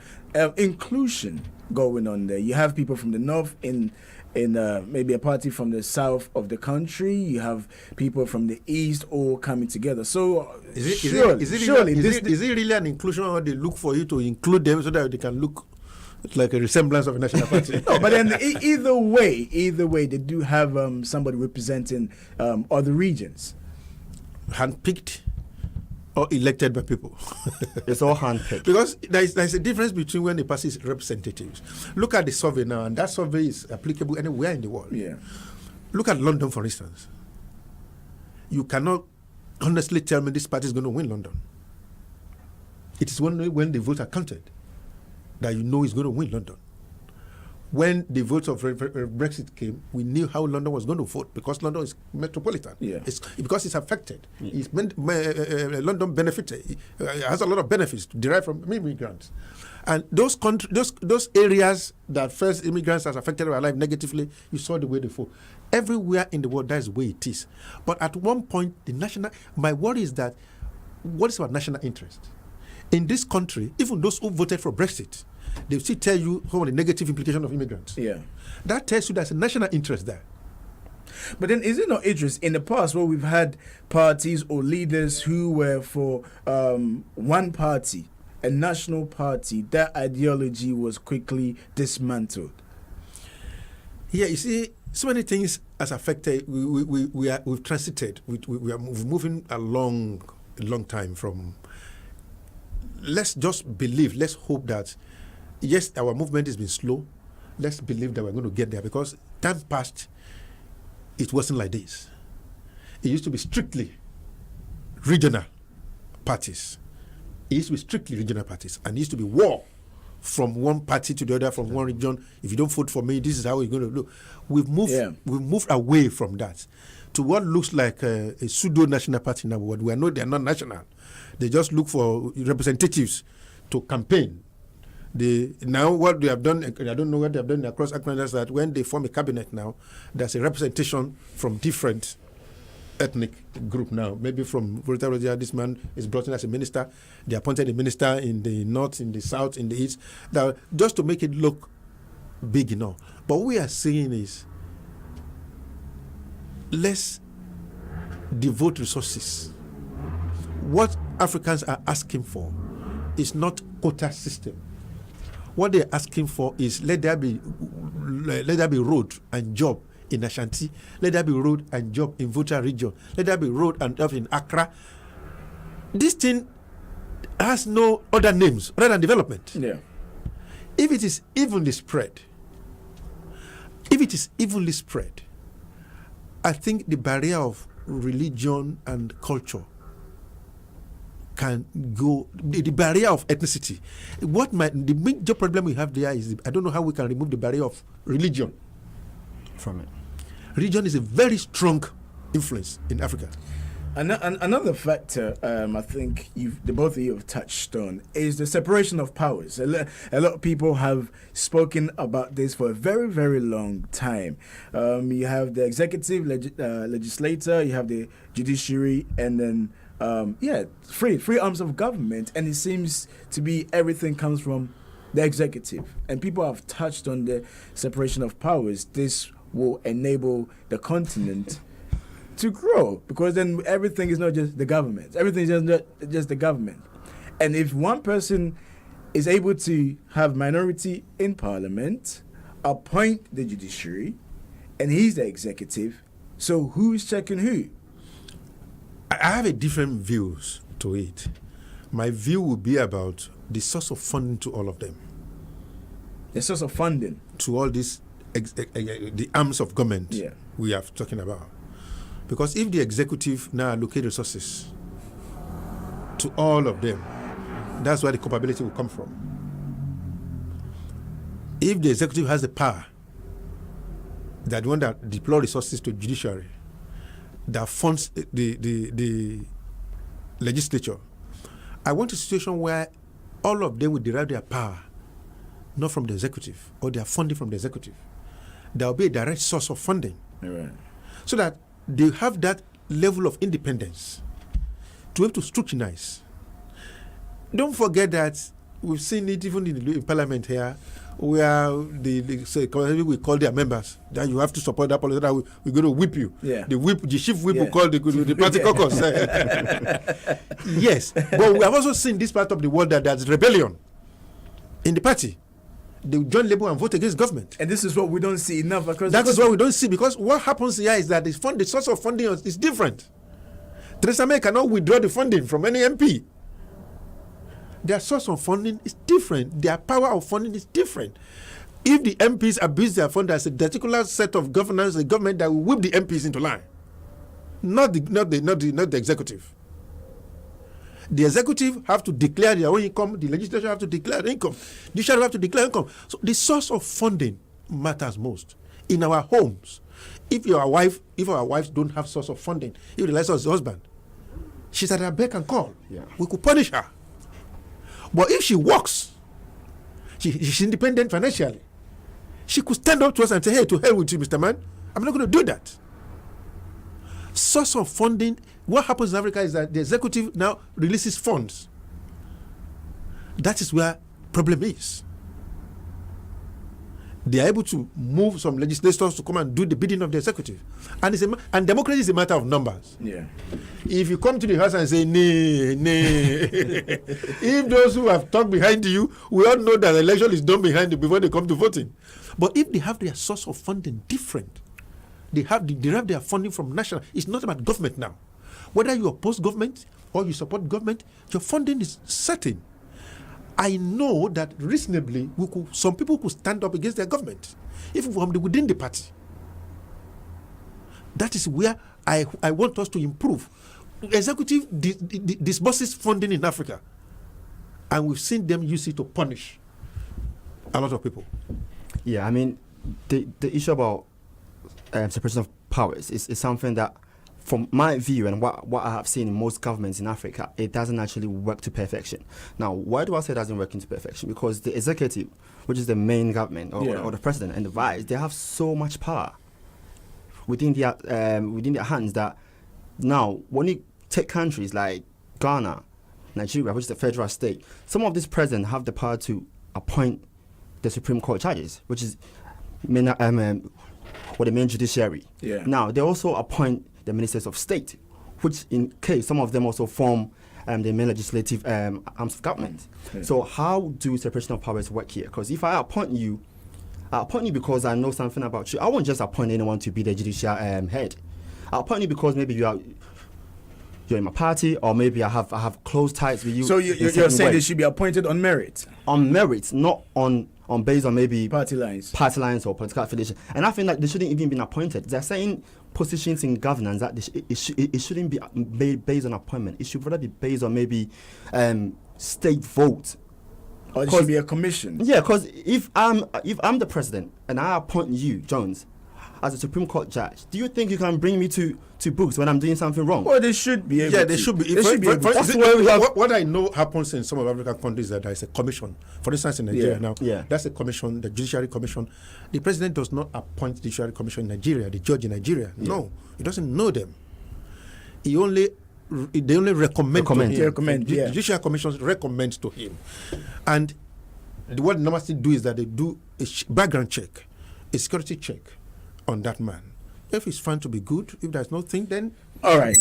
inclusion going on there. You have people from the north in maybe a party from the south of the country. You have people from the east all coming together. So is it really an inclusion, or they look for you to include them so that they can look like a resemblance of a national party? No, but then either way, they do have somebody representing other regions. Handpicked or elected by people. It's all handpicked. Because there's a difference between when the party is representatives. Look at the survey now, and that survey is applicable anywhere in the world. Yeah. Look at London, for instance. You cannot honestly tell me this party is going to win London. It is only when the votes are counted that you know it's going to win London. When the votes of Brexit came, we knew how London was going to vote because London is metropolitan. Yeah. Because it's affected. London benefited. Has a lot of benefits derived from immigrants. And those areas that first immigrants has affected our life negatively, you saw the way they vote. Everywhere in the world, that is the way it is. But at one point, my worry is that what is our national interest? In this country, even those who voted for Brexit, they still tell you some of the negative implications of immigrants. Yeah. That tells you there's a national interest there. But then is it not interesting in the past where we've had parties or leaders who were for one party, a national party, that ideology was quickly dismantled? Yeah, you see, so many things has affected. We've transited. We're moving a long time from. Let's just believe. Let's hope that. Yes, our movement has been slow. Let's believe that we're going to get there because time past, it wasn't like this. It used to be strictly regional parties. And it used to be war from one party to the other, from one region. If you don't vote for me, this is how it's going to look. We've moved away from that to what looks like a pseudo-national party now. But we know they're not national. They just look for representatives to campaign. Now what they have done, I don't know what they have done across Africa, is that when they form a cabinet now, there's a representation from different ethnic group now. Maybe from Volta Rodia, this man is brought in as a minister. They appointed a minister in the north, in the south, in the east, that just to make it look big enough. But what we are saying is, let's devote resources. What Africans are asking for is not quota system. What they're asking for is let there be road and job in Ashanti. Let there be road and job in Volta region. Let there be road and job in Accra. This thing has no other names other than development. Yeah. If it is evenly spread, I think the barrier of religion and culture can go, the barrier of ethnicity. The major problem we have there is I don't know how we can remove the barrier of religion from it. Religion is a very strong influence in Africa. Another factor, I think the both of you have touched on, is the separation of powers. A lot of people have spoken about this for a very, very long time. You have the executive, legislator, you have the judiciary, and then three arms of government. And it seems to be everything comes from the executive. And people have touched on the separation of powers. This will enable the continent to grow, because then everything is not just the government. Everything is not just the government. And if one person is able to have minority in parliament, appoint the judiciary, and he's the executive, so who's checking who? I have a different views to it. My view would be about the source of funding to all of them. The source of funding? To all these, the arms of government we are talking about. Because if the executive now allocate resources to all of them, that's where the culpability will come from. If the executive has the power, that one that deploy resources to judiciary, that funds the legislature, I want a situation where all of them will derive their power not from the executive or their funding from the executive. There will be a direct source of funding. Right. So that they have that level of independence to be able to scrutinize. Don't forget that we've seen it even in Parliament here, where we call their members that you have to support that policy, that we're going to whip you. Yeah. The chief whip will call the party caucus. Yes, but we have also seen this part of the world that there's rebellion in the party. They join Labour and vote against government. And this is what we don't see enough. That is what we don't see, because what happens here is that the source of funding is different. Theresa May cannot withdraw the funding from any MP. Their source of funding is different. Their power of funding is different. If the MPs abuse their fund, there's a particular set of governance, the government that will whip the MPs into line. Not the executive. The executive have to declare their own income. The legislature have to declare income. The judiciary have to declare income. So the source of funding matters most. In our homes, if our wives don't have source of funding, if the license husband, she's at her beck and call. Yeah. We could punish her. But if she works, she's independent financially, she could stand up to us and say, "Hey, to hell with you, Mr. Man. I'm not going to do that." Source of funding. What happens in Africa is that the executive now releases funds. That is where problem is. They are able to move some legislators to come and do the bidding of the executive, and democracy is a matter of numbers. Yeah. If you come to the house and say nay, if those who have talked behind you, we all know that the election is done behind you before they come to voting. But if they have their source of funding different, they derive their funding from national. It's not about government now. Whether you oppose government or you support government, your funding is certain. I know that reasonably, some people could stand up against their government, even from within the party. That is where I want us to improve. Executive disburses funding in Africa, and we've seen them use it to punish a lot of people. Yeah, I mean, the issue about separation of powers is something that, from my view and what I have seen in most governments in Africa, it doesn't actually work to perfection. Now, why do I say it doesn't work into perfection? Because the executive, which is the main government, or the president and the vice, they have so much power within their hands that now, when you take countries like Ghana, Nigeria, which is the federal state, some of these presidents have the power to appoint the Supreme Court judges, which is the main judiciary. Yeah. Now, they also appoint the ministers of state, which in case some of them also form the main legislative arms of government. Yeah. So how do separation of powers work here? Because if I appoint you because I know something about you. I won't just appoint anyone to be the judicial head. I'll appoint you because maybe you're in my party, or maybe I have close ties with you. So you're saying they should be appointed on merit? On merit, not on based on maybe party lines or political affiliation. And I think that they shouldn't even be appointed. They're saying positions in governance that it shouldn't be based on appointment. It should rather be based on maybe state vote. Or it should be a commission. Yeah, because if I'm the president and I appoint you, Jones, as a Supreme Court judge, do you think you can bring me to books when I'm doing something wrong? Well, they should be able to. They should be. That's why we have. What I know happens in some of African countries that there is a commission. For instance, in Nigeria now, that's a commission, the Judiciary Commission. The president does not appoint the Judiciary Commission in Nigeria, the judge in Nigeria. No, he doesn't know them. They only recommend to him. The Judicial Commission recommends to him. And what they normally do is that they do a background check, a security check on that man. If he's found to be good, if there's nothing, then... All right.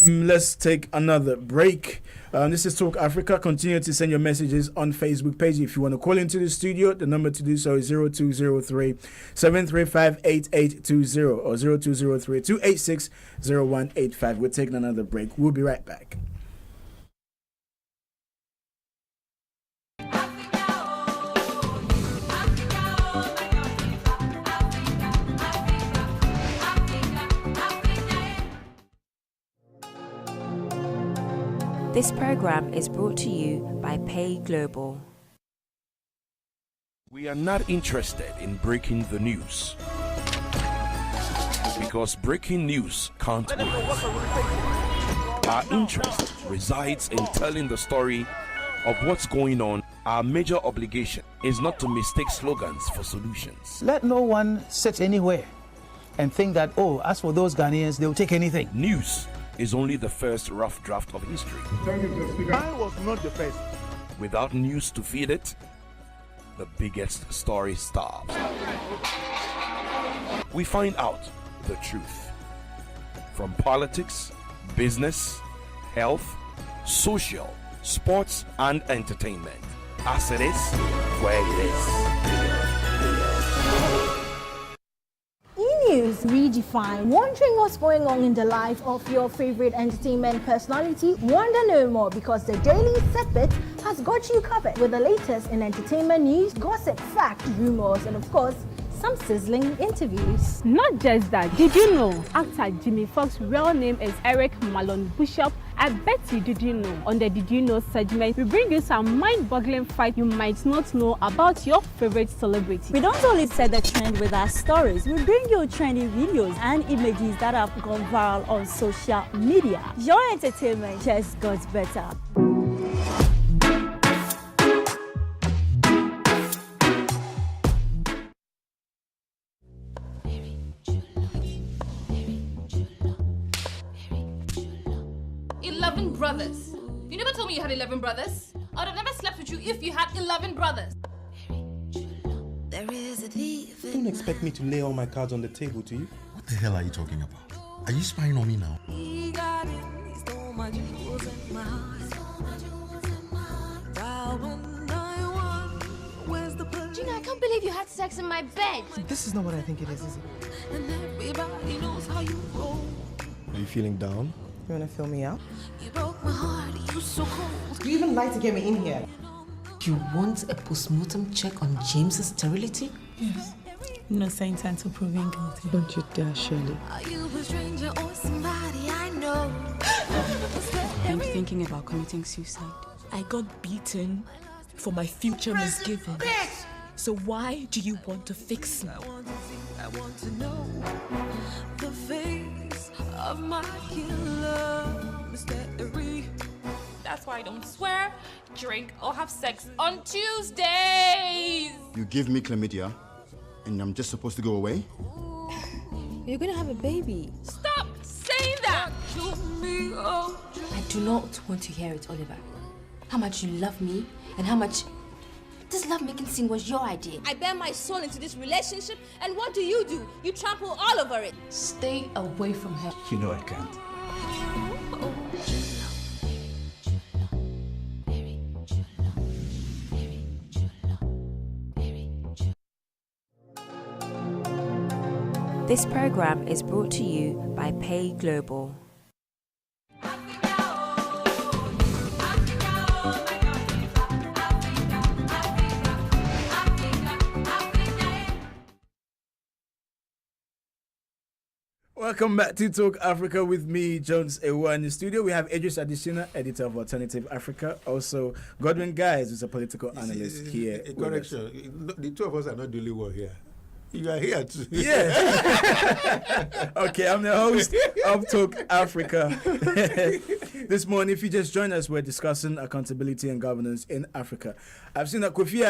Let's take another break. This is Talk Africa. Continue to send your messages on Facebook page. If you want to call into the studio, the number to do so is 0203-735-8820 or 0203-286-0185. We're taking another break. We'll be right back. This program is brought to you by Pay Global. We are not interested in breaking the news, because breaking news can't win. Our interest resides in telling the story of what's going on. Our major obligation is not to mistake slogans for solutions. Let no one sit anywhere and think that, as for those Ghanaians, they'll take anything. News is only the first rough draft of history. I was not the first. Without news to feed it, the biggest story starves. We find out the truth from politics, business, health, social, sports, and entertainment, as it is where it is. E-News Redefined. Wondering what's going on in the life of your favorite entertainment personality? Wonder no more, because the Daily Setbit has got you covered with the latest in entertainment news, gossip, facts, rumors, and of course, some sizzling interviews. Not just that, did you know actor Jimmy Foxx's real name is Eric Malone Bishop? I bet you didn't know. On the Did You Know segment, we bring you some mind-boggling facts you might not know about your favorite celebrity. We don't only set the trend with our stories, we bring you trendy videos and images that have gone viral on social media. Your entertainment just got better. Brothers. You never told me you had 11 brothers. I would have never slept with you if you had 11 brothers. There is a thief. Don't expect me to lay all my cards on the table to you. What the hell are you talking about? Are you spying on me now? He got it. He stole my jewels and my heart. Dial 191. Where's the police? Gina, I can't believe you had sex in my bed. This is not what I think it is it? And everybody knows how you roll. Are you feeling down? You wanna fill me out? You broke my heart, you so cold. You even like to get me in here. You want a postmortem check on James's sterility? Yes. Innocent until proven guilty. Don't you dare, Shirley. Are you a stranger or somebody I know? I'm thinking about committing suicide. I got beaten for my future misgiving. So why do you want to fix me? I want to know the face of my killer, mystery. That's why I don't swear, drink, or have sex on Tuesdays. You give me chlamydia, and I'm just supposed to go away? You're gonna have a baby. Stop saying that. I do not want to hear it, Oliver. How much you love me and how much this love-making scene was your idea. I bear my soul into this relationship, and what do? You trample all over it. Stay away from her. You know I can't. This program is brought to you by Pay Global. Welcome back to Talk Africa with me, Jones Ewa. In the studio, we have Idris Adesina, editor of Alternative Africa. Also, Godwin Guys, who's a political analyst here. Correction. The two of us are not doing well here. You are here too. Yeah. Okay, I'm the host of Talk Africa. This morning, if you just joined us, we're discussing accountability and governance in Africa. I've seen that Kofi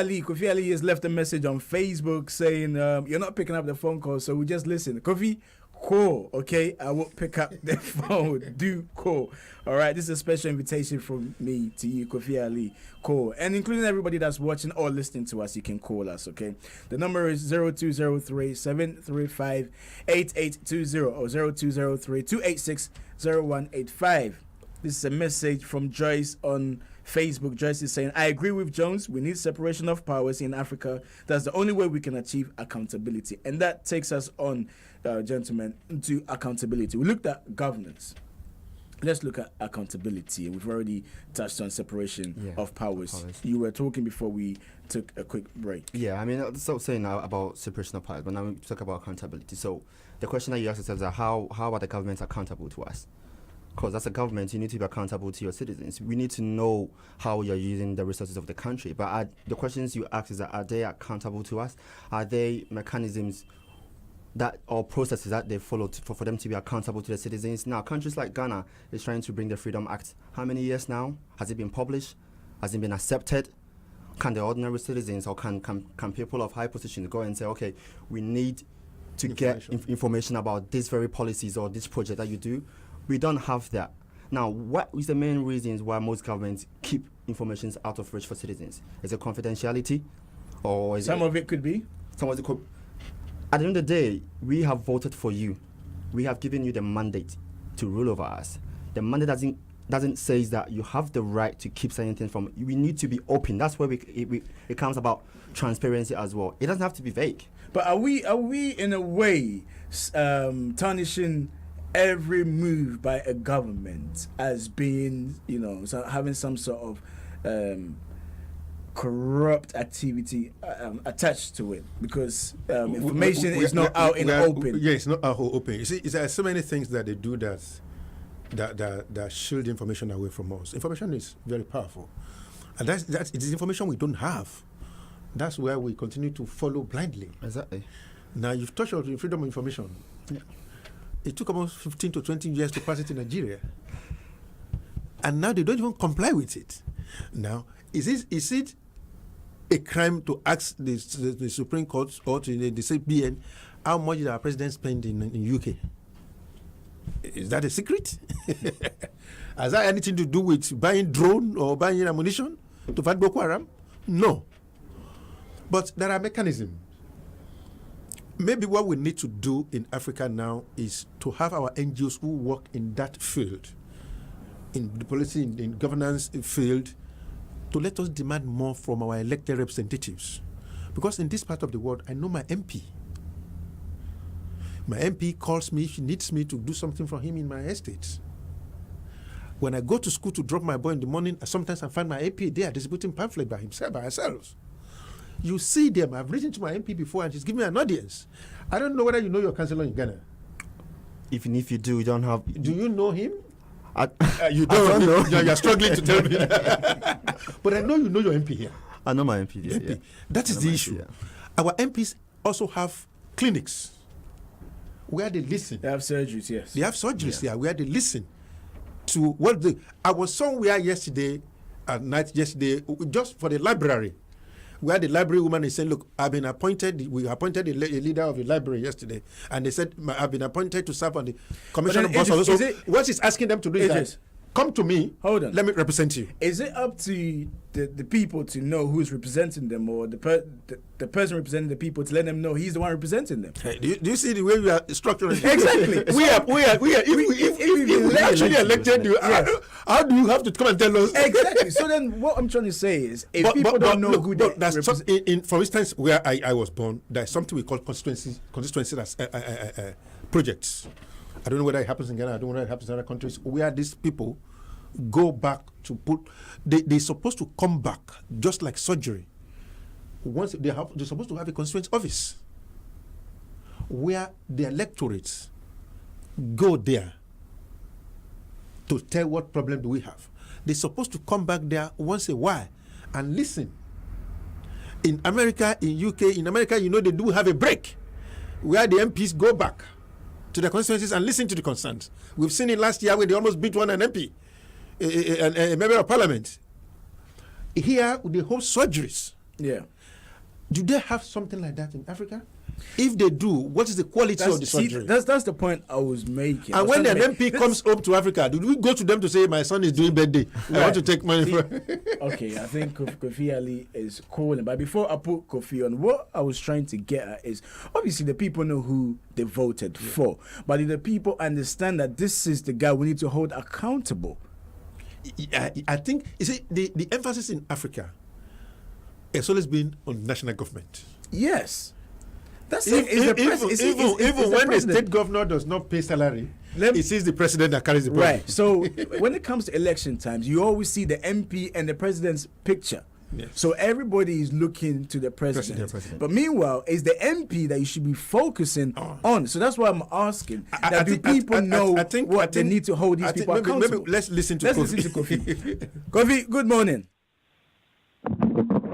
Ali has left a message on Facebook saying, you're not picking up the phone call, so we just listen. Kofi, call, okay? I won't pick up the phone. Do call. All right, this is a special invitation from me to you, Kofi Ali. Call. And including everybody that's watching or listening to us, you can call us, okay? The number is 0203-735-8820 or 0203-286-0185. This is a message from Joyce on Facebook. Joyce is saying, I agree with Jones. We need separation of powers in Africa. That's the only way we can achieve accountability. And that takes us on, gentlemen, to accountability. We looked at governance. Let's look at accountability. We've already touched on separation of powers. You were talking before we took a quick break. Yeah, I mean, so saying now about separation of powers, but now we talk about accountability. So the question that you ask yourself is how are the governments accountable to us? Because as a government, you need to be accountable to your citizens. We need to know how you're using the resources of the country. But the questions you ask is that, are they accountable to us? Are they mechanisms that or processes that they follow for them to be accountable to the citizens? Now, countries like Ghana is trying to bring the Freedom Act. How many years now? Has it been published? Has it been accepted? Can the ordinary citizens or can people of high positions go and say, okay, we need to get information about these very policies or this project that you do? We don't have that. Now, what is the main reasons why most governments keep information out of reach for citizens? Is it confidentiality? Or is Some of it could be. Some of it could. At the end of the day, we have voted for you. We have given you the mandate to rule over us. The mandate doesn't say that you have the right to keep saying things from. We need to be open. That's where it comes about transparency as well. It doesn't have to be vague. But are we in a way tarnishing every move by a government as being, having some sort of corrupt activity attached to it? Because information is not out in the open. Yeah, it's not out open. You see, there are so many things that they do that shield information away from us. Information is very powerful, and it is information we don't have. That's where we continue to follow blindly. Exactly. Now you've touched on freedom of information. Yeah. It took about 15 to 20 years to pass it in Nigeria. And now they don't even comply with it. Now, is it a crime to ask the Supreme Court or to the CBN how much did our president spend in UK? Is that a secret? Has that anything to do with buying drone or buying ammunition to fight Boko Haram? No. But there are mechanisms. Maybe what we need to do in Africa now is to have our NGOs who work in that field, in the policy, in governance field, to let us demand more from our elected representatives. Because in this part of the world, I know my MP. My MP calls me if he needs me to do something for him in my estate. When I go to school to drop my boy in the morning, sometimes I find my MP there distributing pamphlet by herself. You see them. I've written to my MP before and she's giving me an audience. I don't know whether you know your councillor in Ghana. Even if you do, you don't have... Do you know him? You don't know. You're struggling to tell me. But I know you know your MP here. I know my MP. Yes, yeah. That is the issue. MP, yeah. Our MPs also have clinics where they listen. They have surgeries, yes. They have surgeries here where they listen to what they... I was somewhere yesterday, at night yesterday, just for the library, where the library woman is saying, look, we appointed a leader of the library yesterday, and they said, I've been appointed to serve on the commission of boss. So what she's asking them to do is that, come to me, hold on, let me represent you. Is it up to the people to know who's representing them, or the person representing the people to let them know he's the one representing them? Hey, do you see the way we are structuring? Exactly. If we actually elected you, how do you have to come and tell us? Exactly. So then what I'm trying to say is, if people don't know who they represent... For instance, where I was born, there's something we call constituency projects. I don't know whether it happens in Ghana, I don't know whether it happens in other countries, where these people go back to put... They're supposed to come back, just like surgery. Once they're supposed to have a constituent office where the electorates go there to tell what problem do we have. They're supposed to come back there once a while and listen. In America, in UK, they do have a break where the MPs go back to the constituencies and listen to the concerns. We've seen it last year where they almost beat an MP, a member of parliament. Here, they hold surgeries. Yeah. Do they have something like that in Africa? If they do, what is the quality of the surgery? That's the point I was making. And when an MP comes up to Africa, do we go to them to say, my son is doing birthday? We want to take money for Okay, I think Kofi Ali is calling. But before I put Kofi on, what I was trying to get at is, obviously the people know who they voted for. But do the people understand that this is the guy we need to hold accountable? I think, you see, the emphasis in Africa has always been on national government. Yes. That's Even when the state governor does not pay salary, it is the president that carries the burden. Right. So when it comes to election times, you always see the MP and the president's picture. Yes. So everybody is looking to the president. But meanwhile, it's the MP that you should be focusing on. So that's why I'm asking. Do people know what they need to hold these people accountable? Maybe let's listen to Kofi. Kofi, good morning.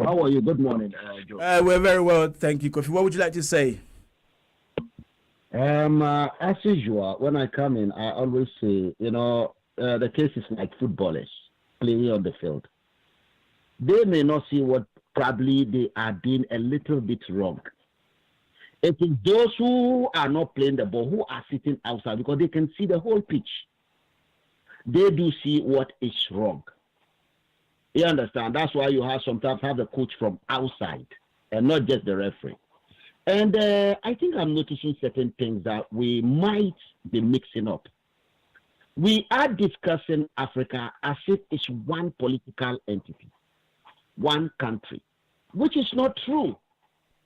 How are you? Good morning, Joe. We're very well, thank you, Kofi. What would you like to say? As usual, when I come in, I always say, the case is like footballers playing on the field. They may not see what probably they are doing a little bit wrong. It is those who are not playing the ball who are sitting outside because they can see the whole pitch. They do see what is wrong. You understand? That's why you sometimes have the coach from outside and not just the referee. And I think I'm noticing certain things that we might be mixing up. We are discussing Africa as if it's one political entity, one country, which is not true.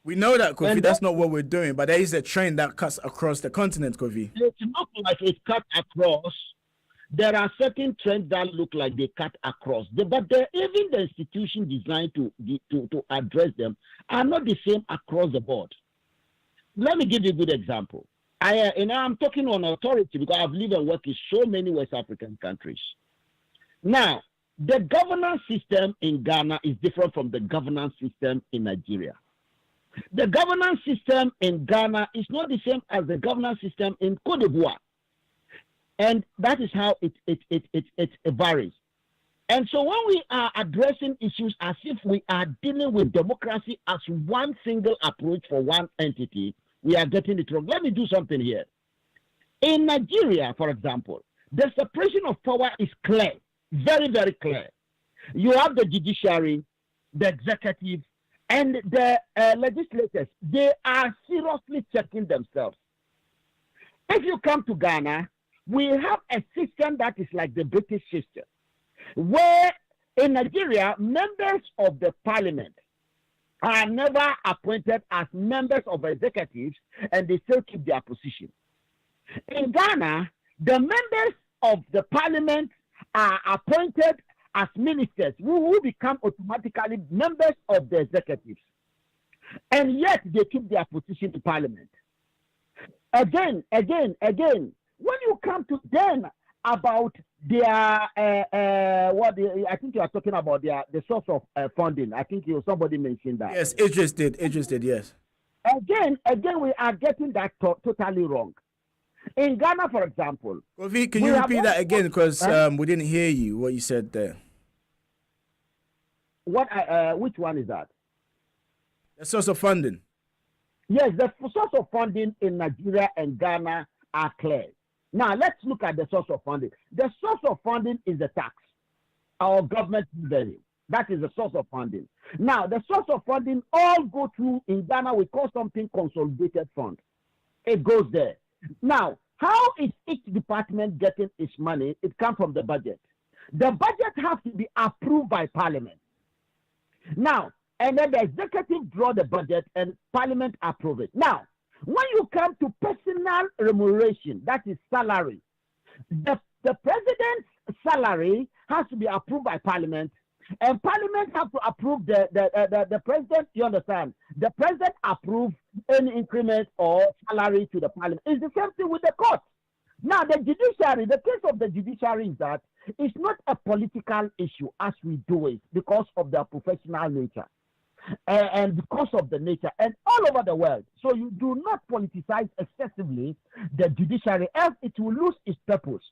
We know that, Kofi. That's not what we're doing, but there is a trend that cuts across the continent, Kofi. It's not like it cut across. There are certain trends that look like they cut across, but even the institutions designed to address them are not the same across the board. Let me give you a good example. I'm talking on authority because I've lived and worked in so many West African countries. Now, the governance system in Ghana is different from the governance system in Nigeria. The governance system in Ghana is not the same as the governance system in Côte d'Ivoire. And that is how it varies. And so when we are addressing issues as if we are dealing with democracy as one single approach for one entity, we are getting it wrong. Let me do something here. In Nigeria, for example, the separation of power is clear, very, very clear. You have the judiciary, the executive, and the legislators. They are seriously checking themselves. If you come to Ghana, we have a system that is like the British system, where in Nigeria, members of the parliament are never appointed as members of executives, and they still keep their position. In Ghana, the members of the parliament are appointed as ministers who become automatically members of the executives, and yet they keep their position in parliament. Again, when you come to them about their I think you are talking about the source of funding. I think somebody mentioned that. Yes, interested, yes. Again, we are getting that totally wrong. In Ghana, for example, Kofi, can you repeat that again because we didn't hear you what you said there. Which one is that? The source of funding. Yes, the source of funding in Nigeria and Ghana are clear. Now, let's look at the source of funding. The source of funding is the tax, our government revenue. That is the source of funding. Now, the source of funding all go through, in Ghana, we call something consolidated fund. It goes there. Now, how is each department getting its money? It comes from the budget. The budget has to be approved by Parliament. Now, and then the executive draw the budget and Parliament approve it. Now, when you come to personal remuneration, that is salary, the president's salary has to be approved by Parliament, and Parliament has to approve the president. You understand? The president approves any increment or salary to the Parliament. It's the same thing with the court. Now, the judiciary, the case of the judiciary is that it's not a political issue as we do it because of their professional nature. and because of the nature, and all over the world. So you do not politicize excessively the judiciary, else it will lose its purpose.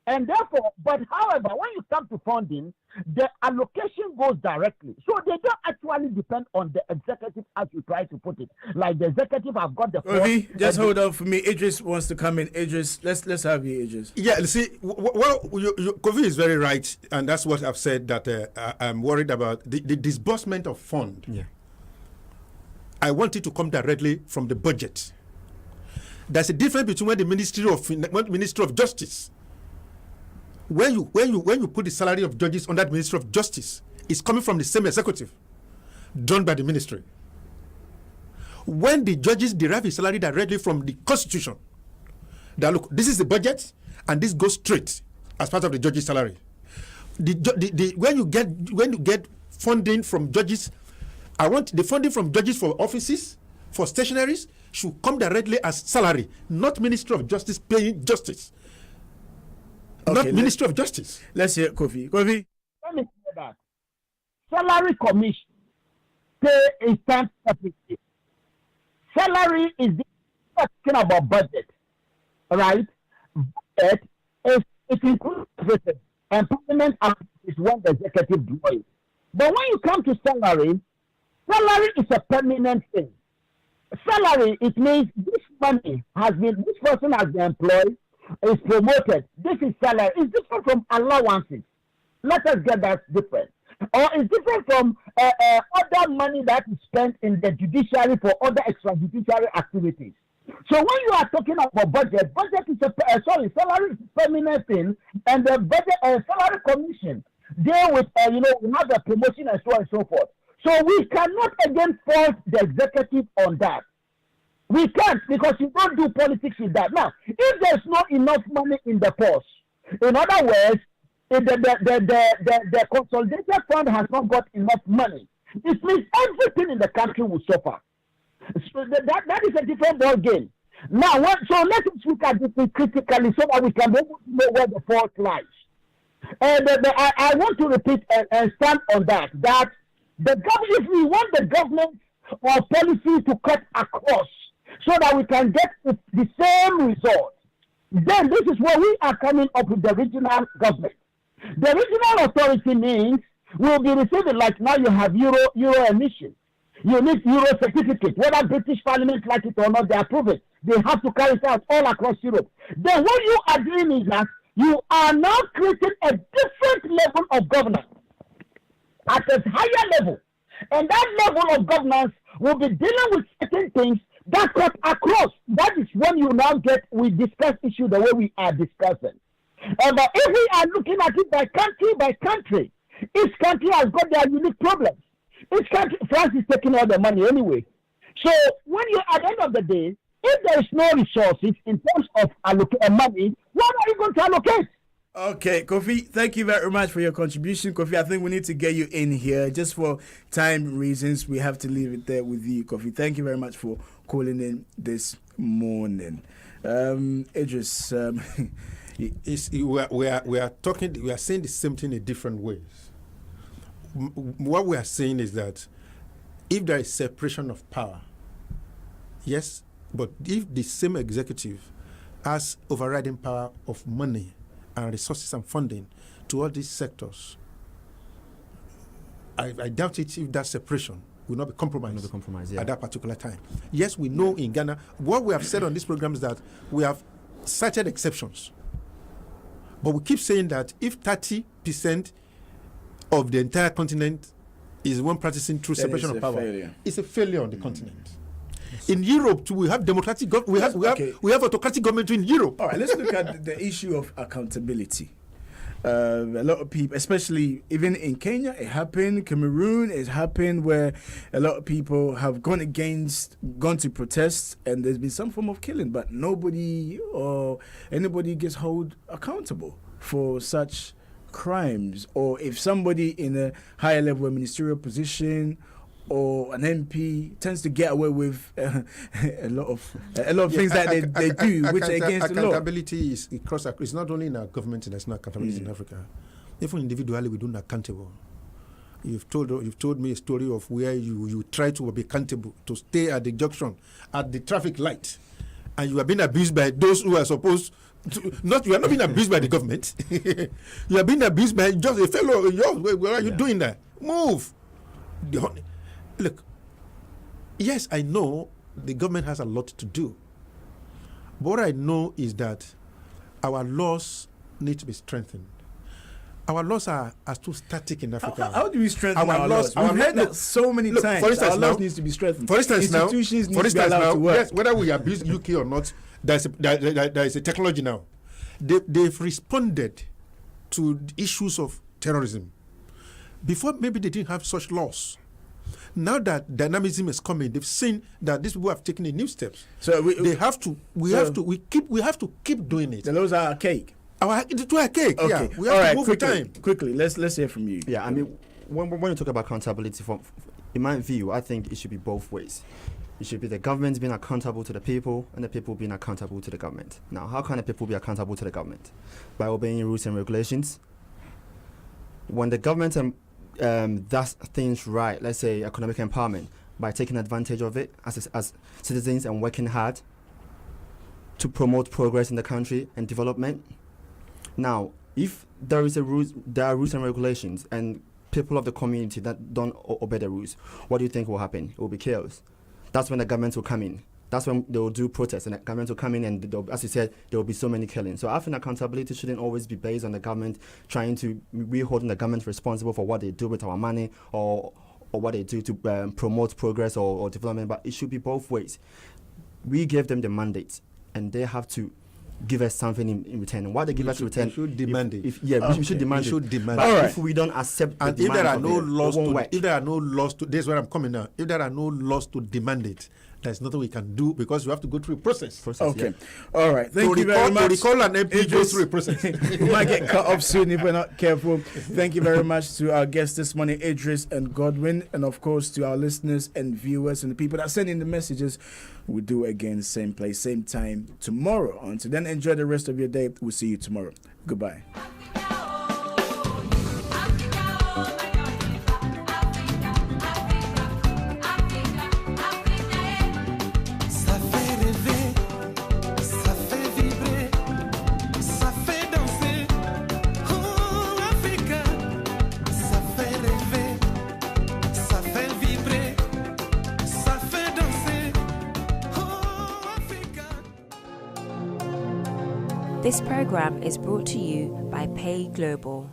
And therefore, but however, when you come to funding, the allocation goes directly. So they don't actually depend on the executive, as you try to put it. Like the executive have got the Kofi, just hold on for me. Idris wants to come in. Idris, let's have you, Idris. Yeah, see, Kofi is very right, and that's what I've said, that I'm worried about the disbursement of fund. Yeah. I want it to come directly from the budget. There's a difference between when the Ministry of Justice, when you put the salary of judges on that Ministry of Justice, it's coming from the same executive done by the ministry. When the judges derive his salary directly from the Constitution, that look, this is the budget, and this goes straight as part of the judge's salary. When you get funding from judges, I want the funding from judges for offices, for stationaries, should come directly as salary, not Ministry of Justice paying justice. Not Ministry of Justice. Let's hear Kofi. Kofi. Let me say that. Salary commission pay is time separately. Salary is talking about budget, right? Budget it includes everything, and permanent is when the executive do it. But when you come to salary is a permanent thing. Salary, it means this person has been employed, is promoted. This is salary. It's different from allowances. Let us get that different. Or it's different from other money that is spent in the judiciary for other extrajudiciary activities. So when you are talking about budget is salary is a permanent thing, and the budget salary commission deal with we have the promotion and so on and so forth. So we cannot again fault the executive on that. We can't, because you don't do politics with that. Now, if there's not enough money in the purse, in other words, if the consolidated fund has not got enough money, it means everything in the country will suffer. So that is a different ball game. Now, so let's look at this critically so that we can be able to know where the fault lies. And I want to repeat and stand on that if we want the government or policy to cut across so that we can get the same result, then this is where we are coming up with the regional government. The regional authority means we'll be receiving, like now you have euro emission. You need euro certificate. Whether British Parliament like it or not, they approve it. They have to carry it out all across Europe. Then what you are doing is that you are now creating a different level of governance at a higher level. And that level of governance will be dealing with certain things that cut across. That is when you now we discuss issue the way we are discussing. But if we are looking at it by country, each country has got their unique problems. Each country, France is taking all the money anyway. So when you, at the end of the day, if there is no resources in terms of money, what are you going to allocate? Okay, Kofi, thank you very much for your contribution. Kofi, I think we need to get you in here. Just for time reasons, we have to leave it there with you, Kofi. Thank you very much for calling in this morning. Idris, we are saying the same thing in different ways. What we are saying is that if there is separation of power, yes, but if the same executive has overriding power of money and resources and funding to all these sectors, I doubt it if that separation will not be compromised, at that particular time. Yes, we know in Ghana, what we have said on this program is that we have cited exceptions. But we keep saying that if 30% of the entire continent is one practicing true separation of power, it's a failure on the continent. Yes. In Europe, too, we have democratic we have autocratic government in Europe. All right, let's look at the issue of accountability. A lot of people, especially even in Kenya, it happened. Cameroon, it happened, where a lot of people have gone to protest, and there's been some form of killing, but nobody or anybody gets held accountable for such crimes. Or if somebody in a higher level ministerial position or an MP tends to get away with a lot of things that they do, which are against the law. Accountability is it's not only in our government, there's no accountability in Africa. Even individually, we don't accountable. You've told me a story of where you try to be accountable, to stay at the junction, at the traffic light, and you are being abused by those who are supposed to. You are not being abused by the government. You are being abused by just a fellow. Where are you doing that? Move. Look. Yes, I know the government has a lot to do. But what I know is that our laws need to be strengthened. Our laws are too static in Africa. How do we strengthen our laws? We've heard that so many times. For instance, our laws needs to be strengthened. For instance, institutions need to be allowed to work. Yes, whether we abuse UK or not, there is a technology now. They've responded to the issues of terrorism. Before, maybe they didn't have such laws. Now that dynamism is coming, they've seen that these people have taken a new steps. So we have to keep doing it. The laws are archaic. It's too archaic. Okay. Yeah, we have to move with time. Quickly, let's hear from you. Yeah, I mean, when you talk about accountability, in my view, I think it should be both ways. It should be the government being accountable to the people and the people being accountable to the government. Now, how can the people be accountable to the government? By obeying rules and regulations. When the government does things right, let's say economic empowerment, by taking advantage of it as citizens and working hard to promote progress in the country and development. Now, if there are rules and regulations and people of the community that don't obey the rules, what do you think will happen? It will be chaos. That's when the government will come in. That's when they will do protests, and the government will come in, and as you said, there will be so many killings. So I think accountability shouldn't always be based on the government we're holding the government responsible for what they do with our money or what they do to promote progress or development, but it should be both ways. We gave them the mandate, and they have to give us something in return. And what they give us in return, we should demand it. We should demand it. But all right. If we don't accept and the if there are no laws, if there are no laws to, this is where I'm coming now. If there are no laws to demand it, there's nothing we can do because you have to go through a process. Okay. Yeah. All right. Thank you very much. To recall an MP goes through a process. We might get cut off soon if we're not careful. Thank you very much to our guests this morning, Idris and Godwin, and of course to our listeners and viewers and the people that send in the messages. We'll do it again, same place, same time tomorrow. Until then, enjoy the rest of your day. We'll see you tomorrow. Goodbye. This program is brought to you by Pay Global.